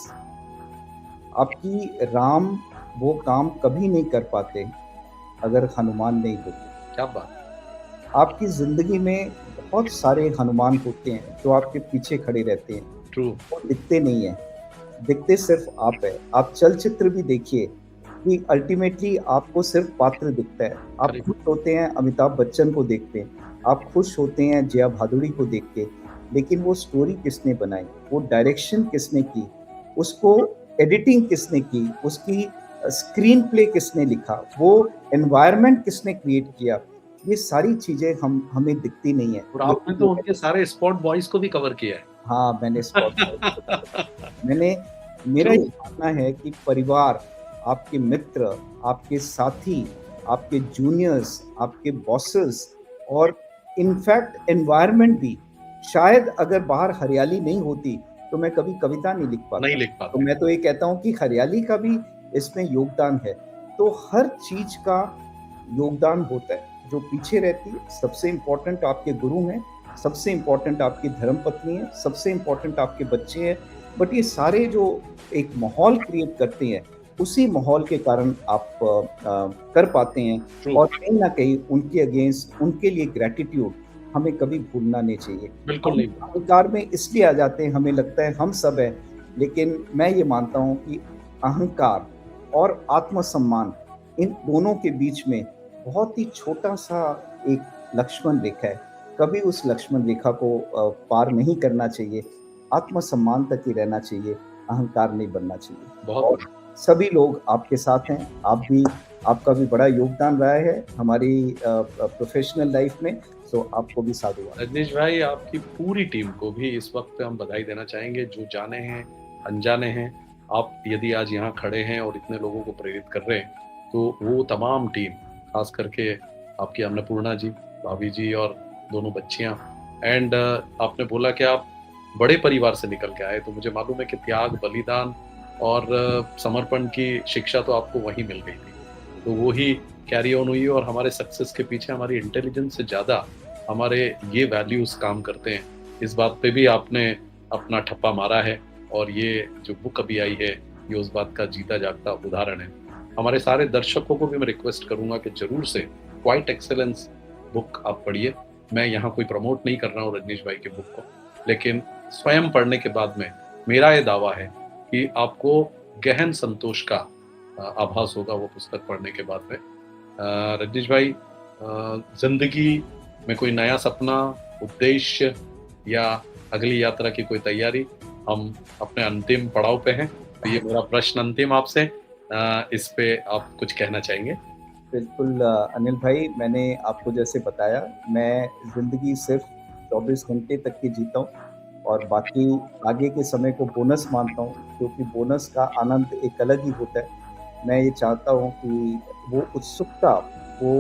आपकी राम वो काम कभी नहीं कर पाते अगर हनुमान नहीं होते। क्या बात। आपकी ज़िंदगी में बहुत सारे हनुमान होते हैं जो आपके पीछे खड़े रहते हैं, ट्रू। वो दिखते नहीं हैं, दिखते सिर्फ आप हैं। आप चलचित्र भी देखिए कि अल्टीमेटली आपको सिर्फ पात्र दिखता है। आप करेक्ट। खुश होते हैं अमिताभ बच्चन को देख के, आप खुश होते हैं जया भादुड़ी को देख के, लेकिन वो स्टोरी किसने बनाई, वो डायरेक्शन किसने की, उसको एडिटिंग किसने की, उसकी स्क्रीन प्ले किसने लिखा, वो एनवायरनमेंट किसने क्रिएट किया, ये सारी चीज़ें हमें दिखती नहीं है। और आपने तो उनके सारे स्पॉट बॉयज को भी कवर किया है। हाँ, मैंने स्पॉट मैंने मेरा ट्रू। ये मानना है कि परिवार, आपके मित्र, आपके साथी, आपके जूनियर्स, आपके बॉसेस और इनफैक्ट एनवायरनमेंट भी, शायद अगर बाहर हरियाली नहीं होती तो मैं कभी कविता नहीं लिख नहीं पाता। लिख तो पाते। मैं तो ये कहता हूँ कि हरियाली का भी इसमें योगदान है। तो हर चीज का योगदान होता है। जो पीछे रहती है, सबसे इम्पोर्टेंट आपके गुरु हैं, सबसे इम्पोर्टेंट आपकी धर्मपत्नी है, सबसे इम्पोर्टेंट आपके बच्चे हैं। बट ये सारे जो एक माहौल क्रिएट करते हैं, उसी माहौल के कारण आप कर पाते हैं। ट्रू। और कहीं न कहीं उनके अगेंस्ट, उनके लिए ग्रैटिट्यूड हमें कभी भूलना नहीं चाहिए। बिल्कुल हम नहीं। अहंकार में इसलिए आ जाते हैं, हमें लगता है हम सब हैं, लेकिन मैं ये मानता हूँ कि अहंकार और आत्मसम्मान, इन दोनों के बीच में बहुत ही छोटा-सा एक लक्ष्मण रेखा है। कभी उस लक्ष्मण रेखा को पार नहीं करना चाहिए। आत्मसम्मान तक ही रहना चाहिए, अहंकार नहीं बनना चाहिए। बहुत और बढ़िया। सभी लोग आपके साथ हैं, आपका भी बड़ा योगदान रहा है हमारी प्रोफ़ेशनल लाइफ़ में, सो आपको भी साधुवाद। रजनीश भाई, आपकी पूरी टीम को भी इस वक्त हम बधाई देना चाहेंगे, जो जाने हैं, अनजाने हैं। आप यदि आज यहाँ खड़े हैं और इतने लोगों को प्रेरित कर रहे हैं, तो वो तमाम टीम, खास करके आपकी अन्नपूर्णा जी, भाभी जी और दोनों बच्चियाँ, एंड आपने बोला कि आप बड़े परिवार से निकल के आए, तो मुझे मालूम है कि त्याग, बलिदान और समर्पण की शिक्षा तो आपको वहीं मिल गई थी। तो वो ही कैरी ऑन हुई और हमारे सक्सेस के पीछे हमारी इंटेलिजेंस से ज़्यादा हमारे ये वैल्यूज काम करते हैं। इस बात पे भी आपने अपना ठप्पा मारा है और ये जो बुक अभी आई है, ये उस बात का जीता जागता उदाहरण है। हमारे सारे दर्शकों को भी मैं रिक्वेस्ट करूंगा कि जरूर से क्वाइट एक्सेलेंस बुक आप पढ़िए। मैं यहाँ कोई प्रमोट नहीं कर रहा हूँ रजनीश भाई की बुक को, लेकिन स्वयं पढ़ने के बाद में मेरा ये दावा है कि आपको गहन संतोष का आभास होगा वो पुस्तक पढ़ने के बाद में। रजनीश भाई, जिंदगी में कोई नया सपना, उद्देश्य या अगली यात्रा की कोई तैयारी? हम अपने अंतिम पड़ाव पे हैं, तो ये मेरा प्रश्न अंतिम आपसे, इस पे आप कुछ कहना चाहेंगे? बिल्कुल अनिल भाई, मैंने आपको जैसे बताया, मैं ज़िंदगी सिर्फ़ 24 घंटे तक की जीता हूँ और बाकी आगे के समय को बोनस मानता हूँ, क्योंकि बोनस का आनंद एक अलग ही होता है। मैं ये चाहता हूँ कि वो उत्सुकता, वो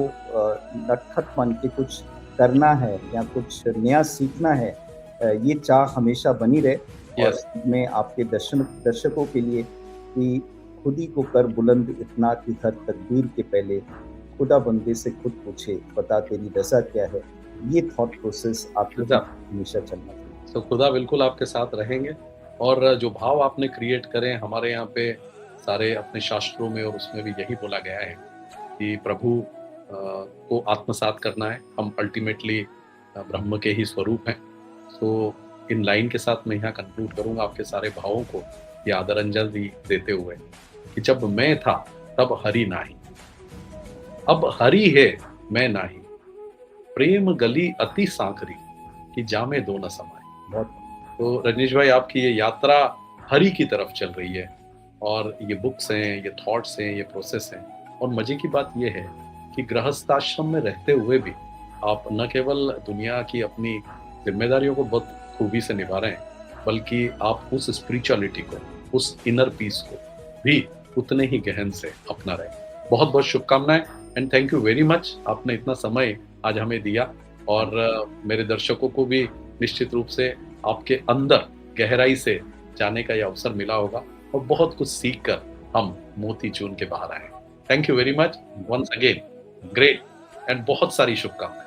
नटखट मन के कुछ करना है या कुछ नया सीखना है, ये चाह हमेशा बनी रहे। और यस। मैं आपके दर्शकों के लिए कि खुद ही को कर बुलंद इतना कि हर तकदीर के पहले खुदा बंदे से खुद पूछे, बता तेरी रज़ा क्या है? ये थॉट प्रोसेस आपके अच्छा। दिमाग में हमेशा चलना चाहिए। तो खुदा बिल्कुल आपके साथ रहेंगे और जो भाव आपने क्रिएट करे, हमारे यहाँ पे सारे अपने शास्त्रों में और उसमें भी यही बोला गया है कि प्रभु को आत्मसात करना है। हम अल्टीमेटली ब्रह्म के ही स्वरूप हैं तो इन लाइन के साथ मैं यहाँ कंक्लूड करूंगा आपके सारे भावों को ये आदरांजलि देते हुए कि जब मैं था तब हरि नाही, अब हरि है मैं नाही, प्रेम गली अति सांकरी कि जामे दो न समाए। बहुत तो रजनीश भाई आपकी ये यात्रा हरि की तरफ चल रही है और ये बुक्स हैं, ये थॉट्स हैं, ये प्रोसेस हैं। और मजे की बात ये है कि गृहस्थाश्रम में रहते हुए भी आप न केवल दुनिया की अपनी जिम्मेदारियों को बहुत खूबी से निभा रहे हैं, बल्कि आप उस स्पिरिचुअलिटी को, उस इनर पीस को भी उतने ही गहन से अपना रहे हैं। बहुत बहुत शुभकामनाएं and thank you very much, आपने इतना समय आज हमें दिया और मेरे दर्शकों को भी निश्चित रूप से आपके अंदर गहराई से जाने का यह अवसर मिला होगा और बहुत कुछ सीख कर हम मोती चून के बाहर आए। Thank you very much once again, great and बहुत सारी शुभकामनाएं।